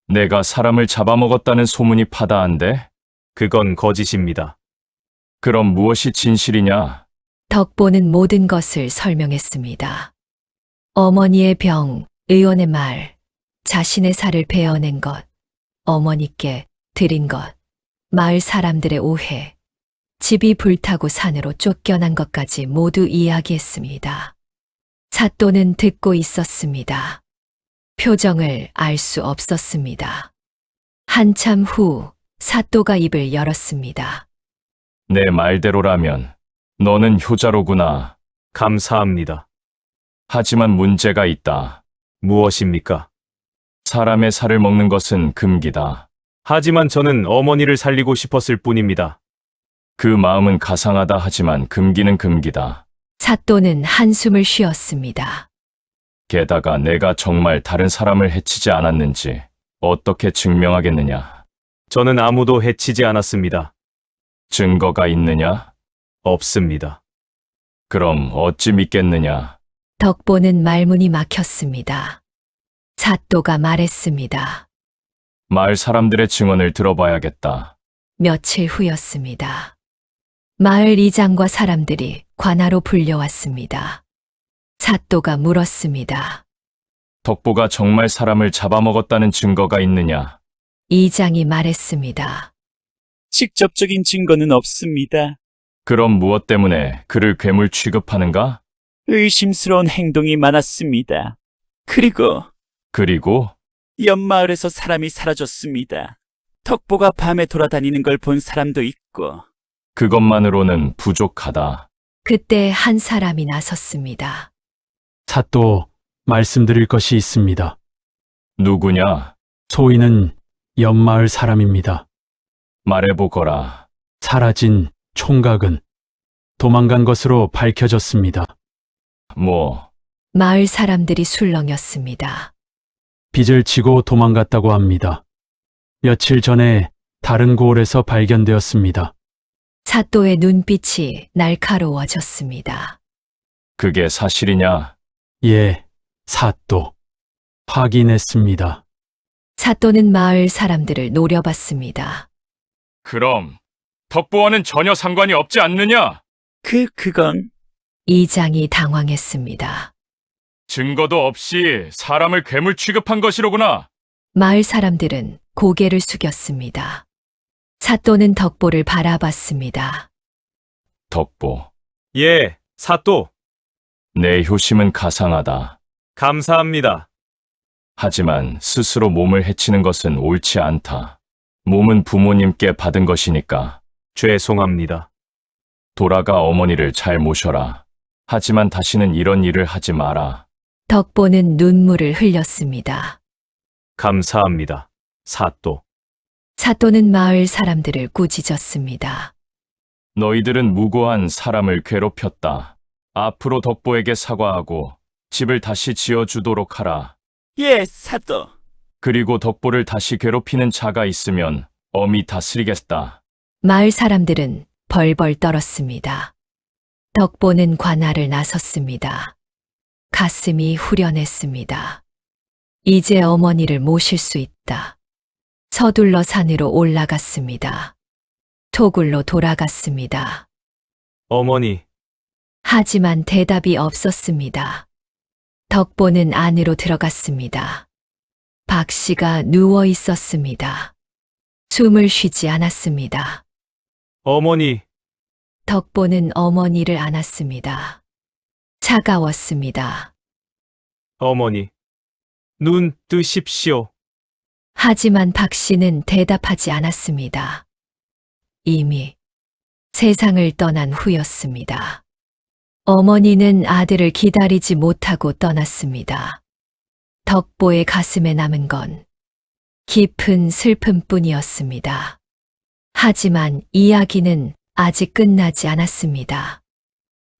내가 사람을 잡아먹었다는 소문이 파다한데? 그건 거짓입니다. 그럼 무엇이 진실이냐? 덕보는 모든 것을 설명했습니다. 어머니의 병, 의원의 말, 자신의 살을 베어낸 것, 어머니께 드린 것, 마을 사람들의 오해, 집이 불타고 산으로 쫓겨난 것까지 모두 이야기했습니다. 사또는 듣고 있었습니다. 표정을 알 수 없었습니다. 한참 후 사또가 입을 열었습니다. 내 말대로라면 너는 효자로구나. 감사합니다. 하지만 문제가 있다. 무엇입니까? 사람의 살을 먹는 것은 금기다. 하지만 저는 어머니를 살리고 싶었을 뿐입니다. 그 마음은 가상하다 하지만 금기는 금기다. 사또는 한숨을 쉬었습니다. 게다가 내가 정말 다른 사람을 해치지 않았는지 어떻게 증명하겠느냐? 저는 아무도 해치지 않았습니다. 증거가 있느냐? 없습니다. 그럼 어찌 믿겠느냐? 덕보는 말문이 막혔습니다. 사또가 말했습니다. 마을 사람들의 증언을 들어봐야겠다. 며칠 후였습니다. 마을 이장과 사람들이 관아로 불려왔습니다. 사또가 물었습니다. 덕보가 정말 사람을 잡아먹었다는 증거가 있느냐? 이장이 말했습니다. 직접적인 증거는 없습니다. 그럼 무엇 때문에 그를 괴물 취급하는가? 의심스러운 행동이 많았습니다. 그리고 옆마을에서 사람이 사라졌습니다. 덕보가 밤에 돌아다니는 걸 본 사람도 있고. 그것만으로는 부족하다. 그때 한 사람이 나섰습니다. 사또, 말씀드릴 것이 있습니다. 누구냐? 소인은 옆마을 사람입니다. 말해보거라. 사라진 총각은 도망간 것으로 밝혀졌습니다. 마을 사람들이 술렁였습니다. 빚을 지고 도망갔다고 합니다. 며칠 전에 다른 고을에서 발견되었습니다. 사또의 눈빛이 날카로워졌습니다. 그게 사실이냐? 예, 사또. 확인했습니다. 사또는 마을 사람들을 노려봤습니다. 그럼 덕보와는 전혀 상관이 없지 않느냐? 그건 이장이 당황했습니다. 증거도 없이 사람을 괴물 취급한 것이로구나. 마을 사람들은 고개를 숙였습니다. 사또는 덕보를 바라봤습니다. 덕보, 예, 사또. 내 효심은 가상하다. 감사합니다. 하지만 스스로 몸을 해치는 것은 옳지 않다. 몸은 부모님께 받은 것이니까. 죄송합니다. 돌아가 어머니를 잘 모셔라. 하지만 다시는 이런 일을 하지 마라. 덕보는 눈물을 흘렸습니다. 감사합니다. 사또. 사또는 마을 사람들을 꾸짖었습니다. 너희들은 무고한 사람을 괴롭혔다. 앞으로 덕보에게 사과하고 집을 다시 지어주도록 하라. 예, 사또. 그리고 덕보를 다시 괴롭히는 자가 있으면 엄히 다스리겠다. 마을 사람들은 벌벌 떨었습니다. 덕보는 관할을 나섰습니다. 가슴이 후련했습니다. 이제 어머니를 모실 수 있다. 서둘러 산으로 올라갔습니다. 토굴로 돌아갔습니다. 어머니, 하지만 대답이 없었습니다. 덕보는 안으로 들어갔습니다. 박 씨가 누워 있었습니다. 숨을 쉬지 않았습니다. 어머니, 덕보는 어머니를 안았습니다. 차가웠습니다. 어머니. 눈 뜨십시오. 하지만 박 씨는 대답하지 않았습니다. 이미 세상을 떠난 후였습니다. 어머니는 아들을 기다리지 못하고 떠났습니다. 덕보의 가슴에 남은 건 깊은 슬픔뿐이었습니다. 하지만 이야기는 아직 끝나지 않았습니다.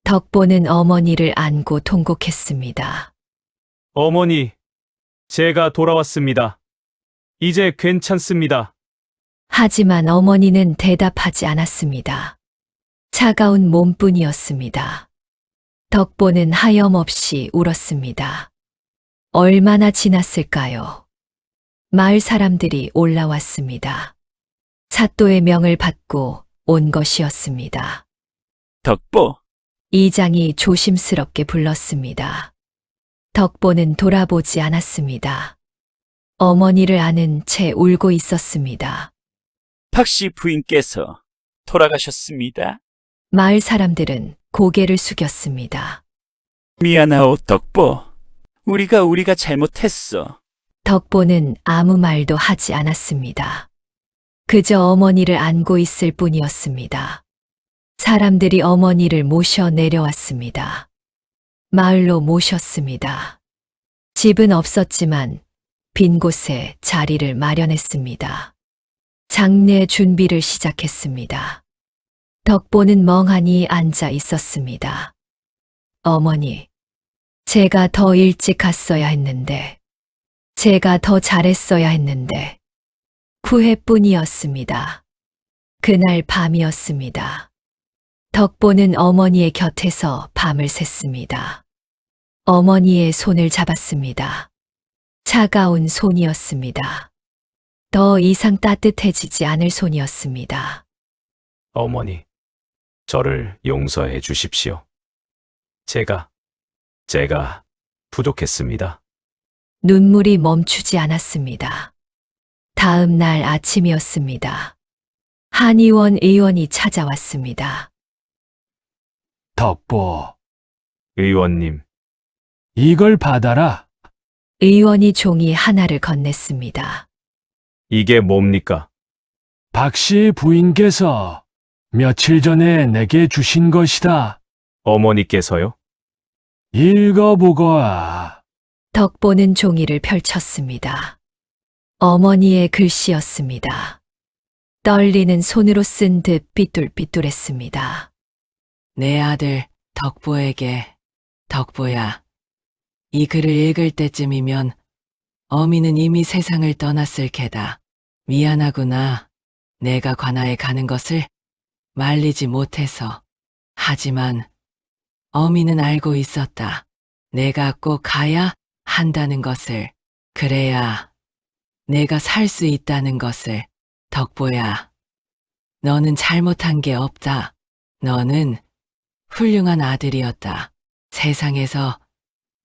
덕보는 어머니를 안고 통곡했습니다. 어머니, 제가 돌아왔습니다. 이제 괜찮습니다. 하지만 어머니는 대답하지 않았습니다. 차가운 몸뿐이었습니다. 덕보는 하염없이 울었습니다. 얼마나 지났을까요? 마을 사람들이 올라왔습니다. 사또의 명을 받고 온 것이었습니다. 덕보. 이장이 조심스럽게 불렀습니다. 덕보는 돌아보지 않았습니다. 어머니를 안은 채 울고 있었습니다. 박씨 부인께서 돌아가셨습니다. 마을 사람들은 고개를 숙였습니다. 미안하오, 덕보. 우리가 잘못했어. 덕보는 아무 말도 하지 않았습니다. 그저 어머니를 안고 있을 뿐이었습니다. 사람들이 어머니를 모셔 내려왔습니다. 마을로 모셨습니다. 집은 없었지만 빈 곳에 자리를 마련했습니다. 장례 준비를 시작했습니다. 덕보는 멍하니 앉아 있었습니다. 어머니, 제가 더 일찍 갔어야 했는데, 제가 더 잘했어야 했는데, 후회뿐이었습니다. 그날 밤이었습니다. 덕보는 어머니의 곁에서 밤을 샜습니다. 어머니의 손을 잡았습니다. 차가운 손이었습니다. 더 이상 따뜻해지지 않을 손이었습니다. 어머니, 저를 용서해 주십시오. 제가 부족했습니다. 눈물이 멈추지 않았습니다. 다음 날 아침이었습니다. 한의원 의원이 찾아왔습니다. 덕보, 의원님, 이걸 받아라. 의원이 종이 하나를 건넸습니다. 이게 뭡니까? 박씨 부인께서 며칠 전에 내게 주신 것이다. 어머니께서요? 읽어보거라. 덕보는 종이를 펼쳤습니다. 어머니의 글씨였습니다. 떨리는 손으로 쓴 듯 삐뚤삐뚤했습니다. 내 아들 덕보에게 덕보야, 이 글을 읽을 때쯤이면 어미는 이미 세상을 떠났을 게다. 미안하구나. 내가 관아에 가는 것을 말리지 못해서. 하지만 어미는 알고 있었다. 내가 꼭 가야 한다는 것을. 그래야 내가 살 수 있다는 것을. 덕보야, 너는 잘못한 게 없다. 너는 훌륭한 아들이었다. 세상에서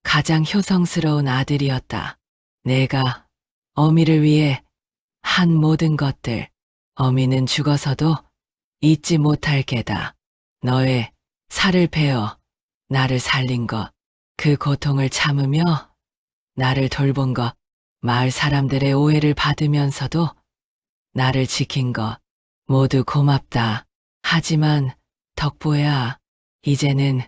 가장 효성스러운 아들이었다. 내가 어미를 위해 한 모든 것들, 어미는 죽어서도 잊지 못할 게다. 너의 살을 베어 나를 살린 것, 그 고통을 참으며 나를 돌본 것, 마을 사람들의 오해를 받으면서도 나를 지킨 것, 모두 고맙다. 하지만 덕보야, 이제는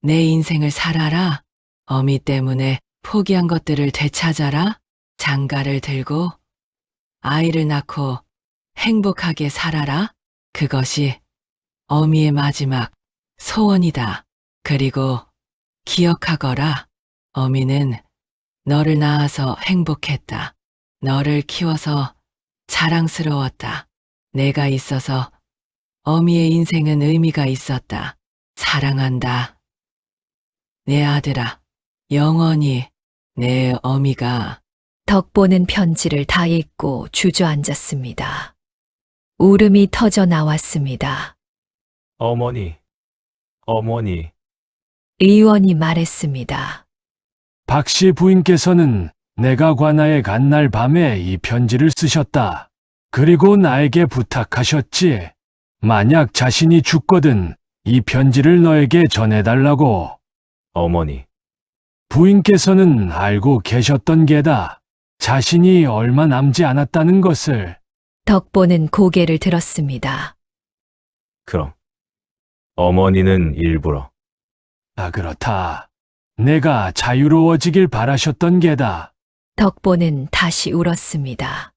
내 인생을 살아라. 어미 때문에 포기한 것들을 되찾아라. 장가를 들고 아이를 낳고 행복하게 살아라. 그것이 어미의 마지막 소원이다. 그리고 기억하거라. 어미는 너를 낳아서 행복했다. 너를 키워서 자랑스러웠다. 내가 있어서 어미의 인생은 의미가 있었다. 사랑한다. 내 아들아, 영원히 내 어미가. 덕보는 편지를 다 읽고 주저앉았습니다. 울음이 터져 나왔습니다. 어머니, 어머니. 의원이 말했습니다. 박 씨 부인께서는 내가 관아에 간 날 밤에 이 편지를 쓰셨다. 그리고 나에게 부탁하셨지. 만약 자신이 죽거든 이 편지를 너에게 전해달라고. 어머니, 부인께서는 알고 계셨던 게다. 자신이 얼마 남지 않았다는 것을. 덕보는 고개를 들었습니다. 그럼 어머니는 일부러. 그렇다. 내가 자유로워지길 바라셨던 게다. 덕보는 다시 울었습니다.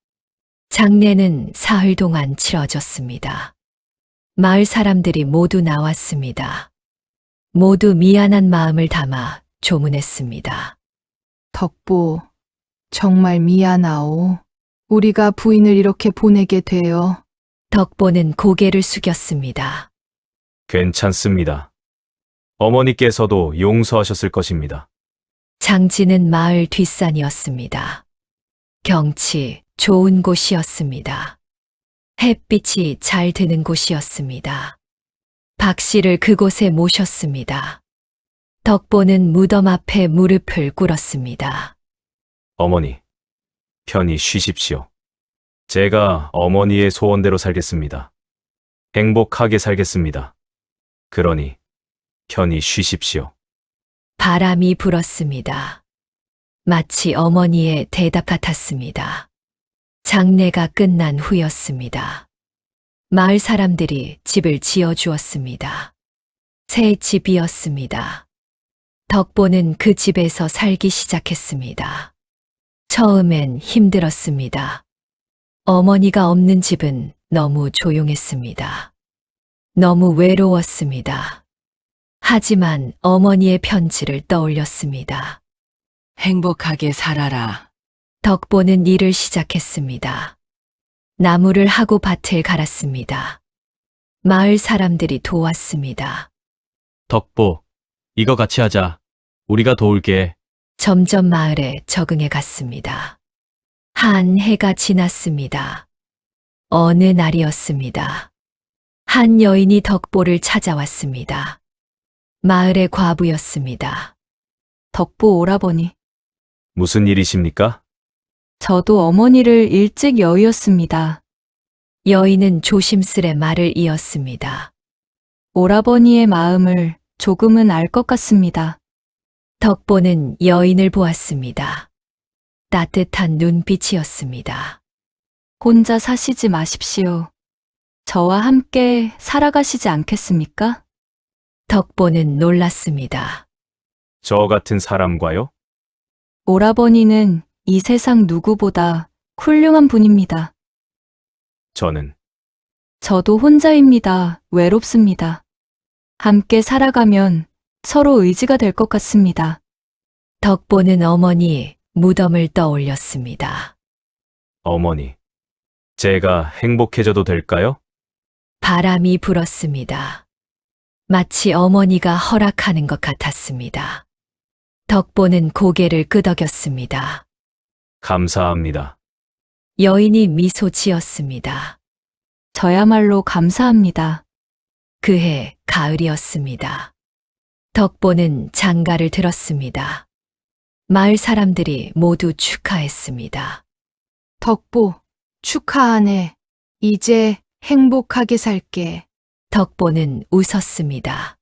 장례는 사흘 동안 치러졌습니다. 마을 사람들이 모두 나왔습니다. 모두 미안한 마음을 담아 조문했습니다. 덕보, 정말 미안하오. 우리가 부인을 이렇게 보내게 되어. 덕보는 고개를 숙였습니다. 괜찮습니다. 어머니께서도 용서하셨을 것입니다. 장지는 마을 뒷산이었습니다. 경치 좋은 곳이었습니다. 햇빛이 잘 드는 곳이었습니다. 박 씨를 그곳에 모셨습니다. 덕보는 무덤 앞에 무릎을 꿇었습니다. 어머니, 편히 쉬십시오. 제가 어머니의 소원대로 살겠습니다. 행복하게 살겠습니다. 그러니 편히 쉬십시오. 바람이 불었습니다. 마치 어머니의 대답 같았습니다. 장례가 끝난 후였습니다. 마을 사람들이 집을 지어주었습니다. 새 집이었습니다. 덕보는 그 집에서 살기 시작했습니다. 처음엔 힘들었습니다. 어머니가 없는 집은 너무 조용했습니다. 너무 외로웠습니다. 하지만 어머니의 편지를 떠올렸습니다. 행복하게 살아라. 덕보는 일을 시작했습니다. 나무를 하고 밭을 갈았습니다. 마을 사람들이 도왔습니다. 덕보, 이거 같이 하자. 우리가 도울게. 점점 마을에 적응해 갔습니다. 한 해가 지났습니다. 어느 날이었습니다. 한 여인이 덕보를 찾아왔습니다. 마을의 과부였습니다. 덕보 오라버니, 무슨 일이십니까? 저도 어머니를 일찍 여의었습니다. 여인은 조심스레 말을 이었습니다. 오라버니의 마음을 조금은 알 것 같습니다. 덕보는 여인을 보았습니다. 따뜻한 눈빛이었습니다. 혼자 사시지 마십시오. 저와 함께 살아가시지 않겠습니까? 덕보는 놀랐습니다. 저 같은 사람과요? 오라버니는 이 세상 누구보다 훌륭한 분입니다. 저도 혼자입니다. 외롭습니다. 함께 살아가면 서로 의지가 될 것 같습니다. 덕보는 어머니 무덤을 떠올렸습니다. 어머니, 제가 행복해져도 될까요? 바람이 불었습니다. 마치 어머니가 허락하는 것 같았습니다. 덕보는 고개를 끄덕였습니다. 감사합니다. 여인이 미소 지었습니다. 저야말로 감사합니다. 그해 가을이었습니다. 덕보는 장가를 들었습니다. 마을 사람들이 모두 축하했습니다. 덕보, 축하하네. 이제 행복하게 살게. 덕보는 웃었습니다.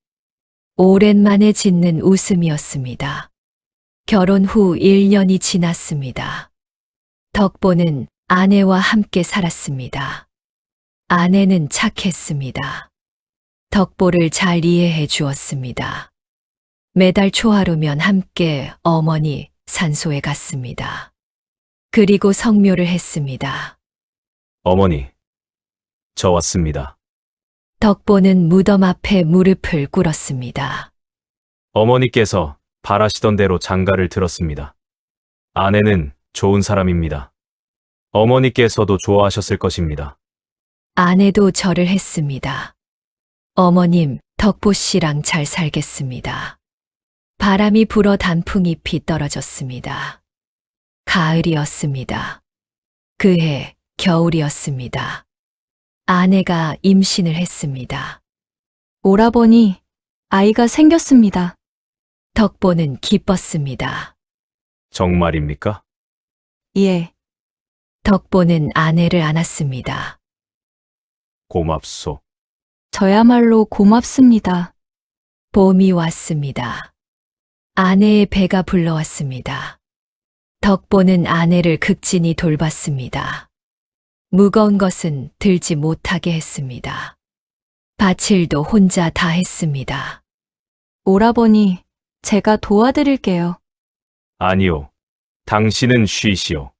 오랜만에 짓는 웃음이었습니다. 결혼 후 1년이 지났습니다. 덕보는 아내와 함께 살았습니다. 아내는 착했습니다. 덕보를 잘 이해해 주었습니다. 매달 초하루면 함께 어머니 산소에 갔습니다. 그리고 성묘를 했습니다. 어머니, 저 왔습니다. 덕보는 무덤 앞에 무릎을 꿇었습니다. 어머니께서 바라시던 대로 장가를 들었습니다. 아내는 좋은 사람입니다. 어머니께서도 좋아하셨을 것입니다. 아내도 절을 했습니다. 어머님, 덕보 씨랑 잘 살겠습니다. 바람이 불어 단풍잎이 떨어졌습니다. 가을이었습니다. 그해 겨울이었습니다. 아내가 임신을 했습니다. 오라버니, 아이가 생겼습니다. 덕보는 기뻤습니다. 정말입니까? 예, 덕보는 아내를 안았습니다. 고맙소. 저야말로 고맙습니다. 봄이 왔습니다. 아내의 배가 불러왔습니다. 덕보는 아내를 극진히 돌봤습니다. 무거운 것은 들지 못하게 했습니다. 밭일도 혼자 다 했습니다. 오라버니, 제가 도와드릴게요. 아니요. 당신은 쉬시오.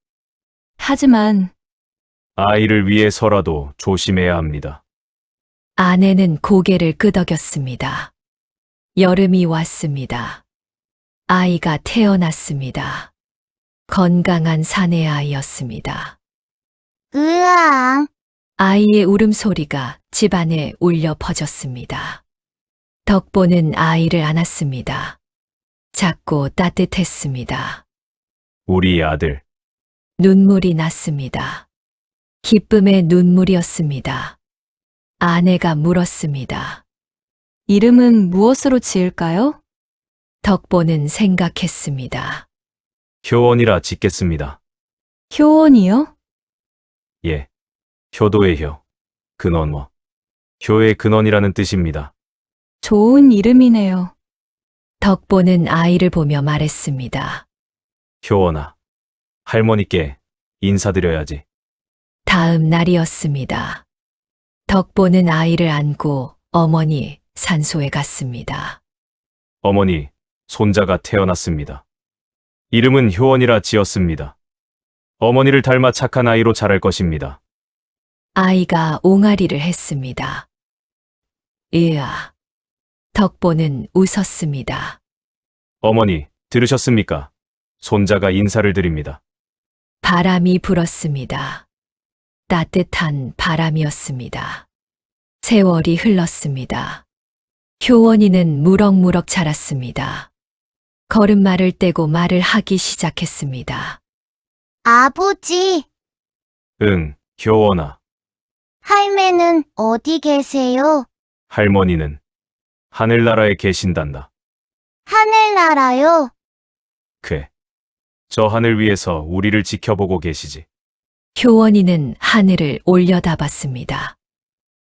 하지만 아이를 위해서라도 조심해야 합니다. 아내는 고개를 끄덕였습니다. 여름이 왔습니다. 아이가 태어났습니다. 건강한 사내 아이였습니다. 으앙. 아이의 울음소리가 집안에 울려 퍼졌습니다. 덕보는 아이를 안았습니다. 작고 따뜻했습니다. 우리 아들, 눈물이 났습니다. 기쁨의 눈물이었습니다. 아내가 물었습니다. 이름은 무엇으로 지을까요? 덕보는 생각했습니다. 효원이라 짓겠습니다. 효원이요? 예. 효도의 효, 근원워. 효의 근원이라는 뜻입니다. 좋은 이름이네요. 덕보는 아이를 보며 말했습니다. 효원아, 할머니께 인사드려야지. 다음 날이었습니다. 덕보는 아이를 안고 어머니 산소에 갔습니다. 어머니, 손자가 태어났습니다. 이름은 효원이라 지었습니다. 어머니를 닮아 착한 아이로 자랄 것입니다. 아이가 옹알이를 했습니다. 으아. 덕보는 웃었습니다. 어머니, 들으셨습니까? 손자가 인사를 드립니다. 바람이 불었습니다. 따뜻한 바람이었습니다. 세월이 흘렀습니다. 효원이는 무럭무럭 자랐습니다. 걸음마를 떼고 말을 하기 시작했습니다. 아버지, 응, 효원아. 할매는 어디 계세요? 할머니는 하늘나라에 계신단다. 하늘나라요? 그래. 저 하늘 위에서 우리를 지켜보고 계시지. 효원이는 하늘을 올려다봤습니다.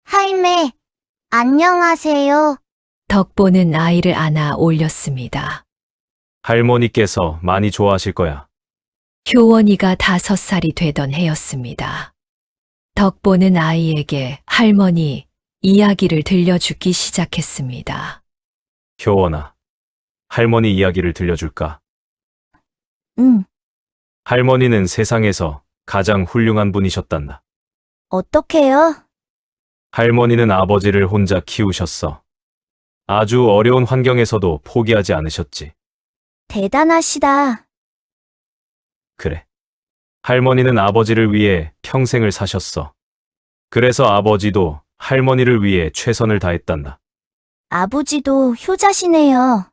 할매, 안녕하세요. 덕보는 아이를 안아 올렸습니다. 할머니께서 많이 좋아하실 거야. 효원이가 5살이 되던 해였습니다. 덕보는 아이에게 할머니 이야기를 들려주기 시작했습니다. 효원아, 할머니 이야기를 들려줄까? 응, 할머니는 세상에서 가장 훌륭한 분이셨단다. 어떡해요? 할머니는 아버지를 혼자 키우셨어. 아주 어려운 환경에서도 포기하지 않으셨지. 대단하시다. 그래. 할머니는 아버지를 위해 평생을 사셨어. 그래서 아버지도 할머니를 위해 최선을 다했단다. 아버지도 효자시네요.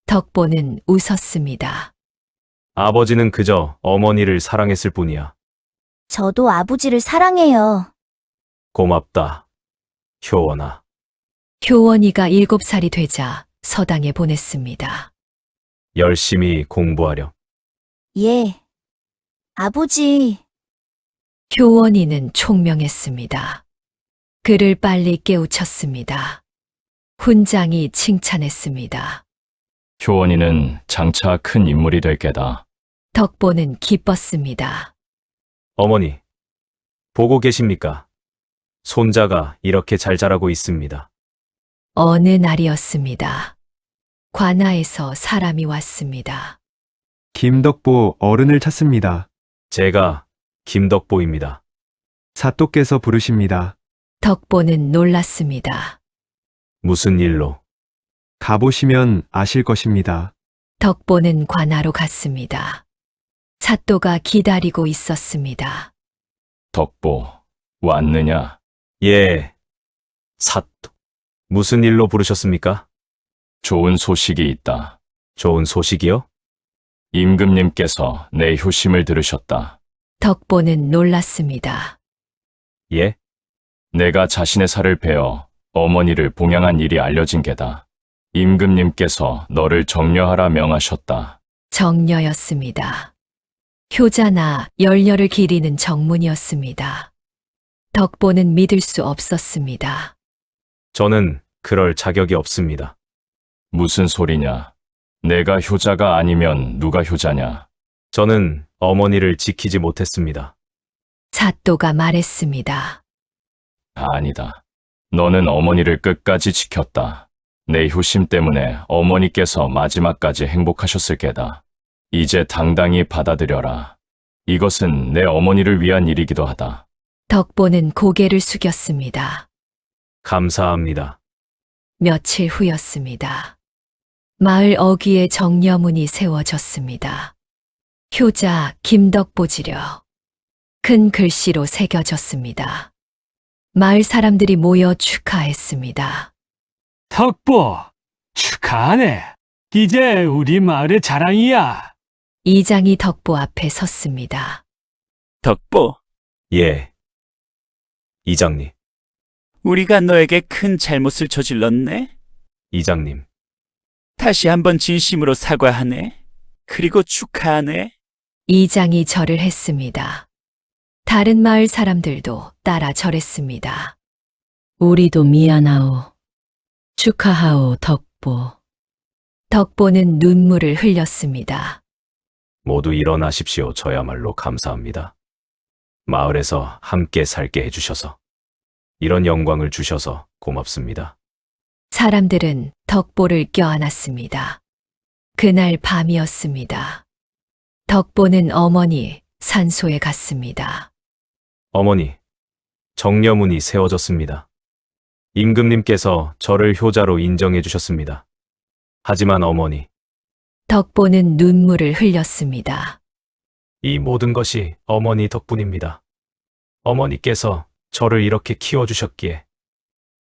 덕보는 웃었습니다. 아버지는 그저 어머니를 사랑했을 뿐이야. 저도 아버지를 사랑해요. 고맙다, 효원아. 효원이가 7살이 되자 서당에 보냈습니다. 열심히 공부하렴. 예. 아버지, 효원이는 총명했습니다. 그를 빨리 깨우쳤습니다. 훈장이 칭찬했습니다. 효원이는 장차 큰 인물이 될 게다. 덕보는 기뻤습니다. 어머니, 보고 계십니까? 손자가 이렇게 잘 자라고 있습니다. 어느 날이었습니다. 관아에서 사람이 왔습니다. 김덕보 어른을 찾습니다. 제가 김덕보입니다. 사또께서 부르십니다. 덕보는 놀랐습니다. 무슨 일로? 가보시면 아실 것입니다. 덕보는 관아로 갔습니다. 사또가 기다리고 있었습니다. 덕보, 왔느냐? 예, 사또. 무슨 일로 부르셨습니까? 좋은 소식이 있다. 좋은 소식이요? 임금님께서 내 효심을 들으셨다. 덕보는 놀랐습니다. 예? 내가 자신의 살을 베어 어머니를 봉양한 일이 알려진 게다. 임금님께서 너를 정려하라 명하셨다. 정려였습니다. 효자나 열녀를 기리는 정문이었습니다. 덕보는 믿을 수 없었습니다. 저는 그럴 자격이 없습니다. 무슨 소리냐? 내가 효자가 아니면 누가 효자냐? 저는 어머니를 지키지 못했습니다. 사또가 말했습니다. 아니다. 너는 어머니를 끝까지 지켰다. 내 효심 때문에 어머니께서 마지막까지 행복하셨을 게다. 이제 당당히 받아들여라. 이것은 내 어머니를 위한 일이기도 하다. 덕보는 고개를 숙였습니다. 감사합니다. 며칠 후였습니다. 마을 어귀에 정려문이 세워졌습니다. 효자 김덕보지려. 큰 글씨로 새겨졌습니다. 마을 사람들이 모여 축하했습니다. 덕보, 축하하네. 이제 우리 마을의 자랑이야. 이장이 덕보 앞에 섰습니다. 덕보, 예. 이장님, 우리가 너에게 큰 잘못을 저질렀네? 이장님. 다시 한번 진심으로 사과하네. 그리고 축하하네. 이장이 절을 했습니다. 다른 마을 사람들도 따라 절했습니다. 우리도 미안하오. 축하하오, 덕보. 덕보는 눈물을 흘렸습니다. 모두 일어나십시오. 저야말로 감사합니다. 마을에서 함께 살게 해주셔서, 이런 영광을 주셔서 고맙습니다. 사람들은 덕보를 껴안았습니다. 그날 밤이었습니다. 덕보는 어머니 산소에 갔습니다. 어머니, 정려문이 세워졌습니다. 임금님께서 저를 효자로 인정해 주셨습니다. 하지만 어머니, 덕보는 눈물을 흘렸습니다. 이 모든 것이 어머니 덕분입니다. 어머니께서 저를 이렇게 키워주셨기에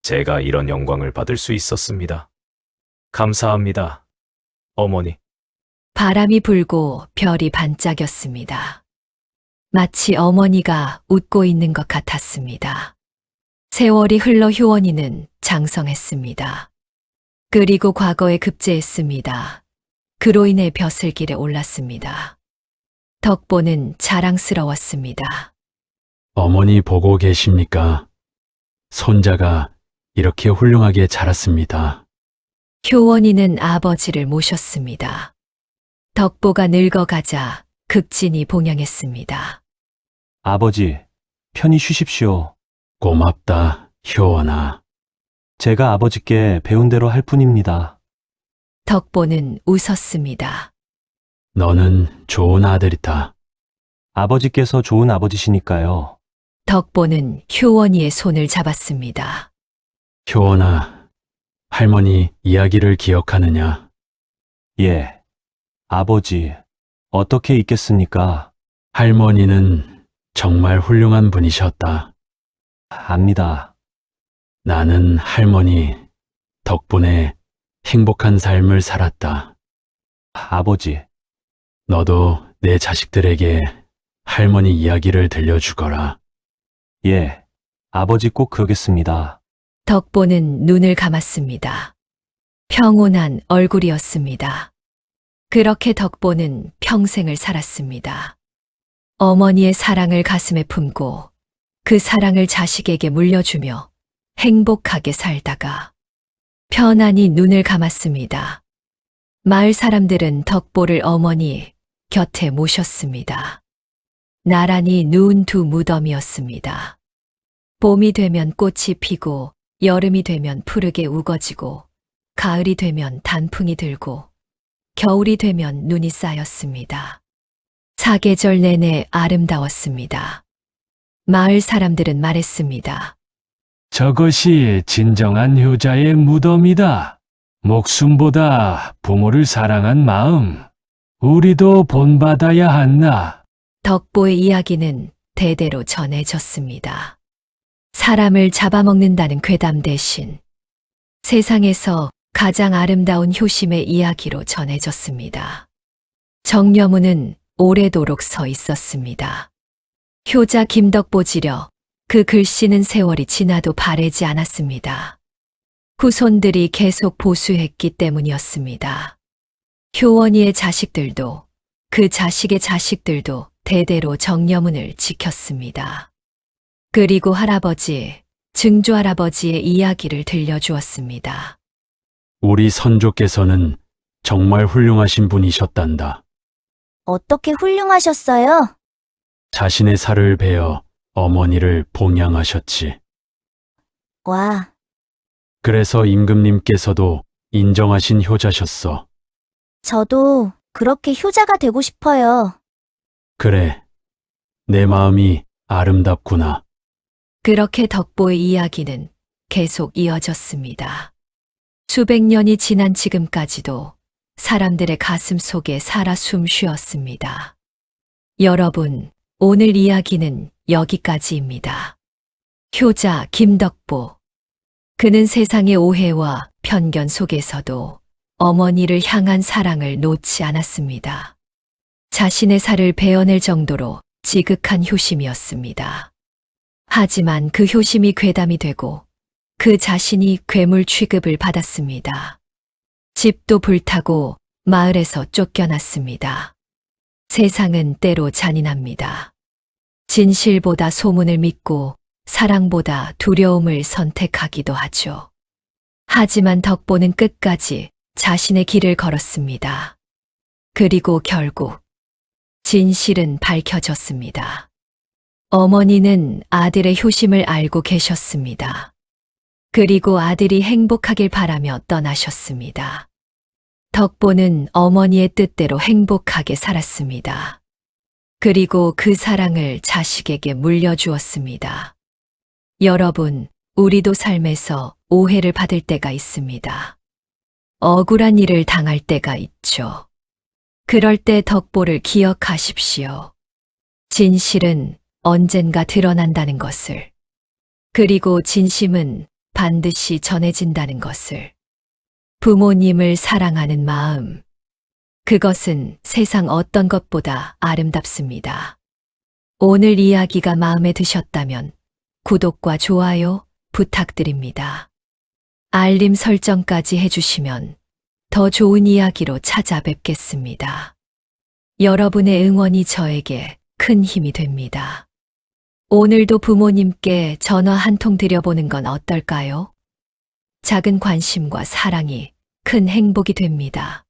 제가 이런 영광을 받을 수 있었습니다. 감사합니다, 어머니. 바람이 불고 별이 반짝였습니다. 마치 어머니가 웃고 있는 것 같았습니다. 세월이 흘러 효원이는 장성했습니다. 그리고 과거에 급제했습니다. 그로 인해 벼슬길에 올랐습니다. 덕보는 자랑스러웠습니다. 어머니 보고 계십니까? 손자가 이렇게 훌륭하게 자랐습니다. 효원이는 아버지를 모셨습니다. 덕보가 늙어가자 극진이 봉양했습니다. 아버지, 편히 쉬십시오. 고맙다, 효원아. 제가 아버지께 배운 대로 할 뿐입니다. 덕보는 웃었습니다. 너는 좋은 아들이다. 아버지께서 좋은 아버지시니까요. 덕보는 효원이의 손을 잡았습니다. 효원아, 할머니 이야기를 기억하느냐? 예. 아버지, 어떻게 있겠습니까? 할머니는 정말 훌륭한 분이셨다. 압니다. 나는 할머니 덕분에 행복한 삶을 살았다. 아버지, 너도 내 자식들에게 할머니 이야기를 들려주거라. 예. 아버지 꼭 그러겠습니다. 덕보는 눈을 감았습니다. 평온한 얼굴이었습니다. 그렇게 덕보는 평생을 살았습니다. 어머니의 사랑을 가슴에 품고 그 사랑을 자식에게 물려주며 행복하게 살다가 편안히 눈을 감았습니다. 마을 사람들은 덕보를 어머니 곁에 모셨습니다. 나란히 누운 두 무덤이었습니다. 봄이 되면 꽃이 피고 여름이 되면 푸르게 우거지고 가을이 되면 단풍이 들고 겨울이 되면 눈이 쌓였습니다. 사계절 내내 아름다웠습니다. 마을 사람들은 말했습니다. 저것이 진정한 효자의 무덤이다. 목숨보다 부모를 사랑한 마음, 우리도 본받아야 한다. 덕보의 이야기는 대대로 전해졌습니다. 사람을 잡아먹는다는 괴담 대신 세상에서 가장 아름다운 효심의 이야기로 전해졌습니다. 정려문은 오래도록 서 있었습니다. 효자 김덕보 지려 그 글씨는 세월이 지나도 바래지 않았습니다. 후손들이 계속 보수했기 때문이었습니다. 효원이의 자식들도 그 자식의 자식들도 대대로 정려문을 지켰습니다. 그리고 할아버지, 증조할아버지의 이야기를 들려주었습니다. 우리 선조께서는 정말 훌륭하신 분이셨단다. 어떻게 훌륭하셨어요? 자신의 살을 베어 어머니를 봉양하셨지. 와, 그래서 임금님께서도 인정하신 효자셨어. 저도 그렇게 효자가 되고 싶어요. 그래, 내 마음이 아름답구나. 그렇게 덕보의 이야기는 계속 이어졌습니다. 수백 년이 지난 지금까지도 사람들의 가슴 속에 살아 숨쉬었습니다. 여러분, 오늘 이야기는 여기까지입니다. 효자 김덕보. 그는 세상의 오해와 편견 속에서도 어머니를 향한 사랑을 놓지 않았습니다. 자신의 살을 베어낼 정도로 지극한 효심이었습니다. 하지만 그 효심이 괴담이 되고 그 자신이 괴물 취급을 받았습니다. 집도 불타고 마을에서 쫓겨났습니다. 세상은 때로 잔인합니다. 진실보다 소문을 믿고 사랑보다 두려움을 선택하기도 하죠. 하지만 덕보는 끝까지 자신의 길을 걸었습니다. 그리고 결국 진실은 밝혀졌습니다. 어머니는 아들의 효심을 알고 계셨습니다. 그리고 아들이 행복하길 바라며 떠나셨습니다. 덕보는 어머니의 뜻대로 행복하게 살았습니다. 그리고 그 사랑을 자식에게 물려주었습니다. 여러분, 우리도 삶에서 오해를 받을 때가 있습니다. 억울한 일을 당할 때가 있죠. 그럴 때 덕보를 기억하십시오. 진실은 언젠가 드러난다는 것을, 그리고 진심은 반드시 전해진다는 것을. 부모님을 사랑하는 마음, 그것은 세상 어떤 것보다 아름답습니다. 오늘 이야기가 마음에 드셨다면 구독과 좋아요 부탁드립니다. 알림 설정까지 해주시면 더 좋은 이야기로 찾아뵙겠습니다. 여러분의 응원이 저에게 큰 힘이 됩니다. 오늘도 부모님께 전화 한 통 드려보는 건 어떨까요? 작은 관심과 사랑이 큰 행복이 됩니다.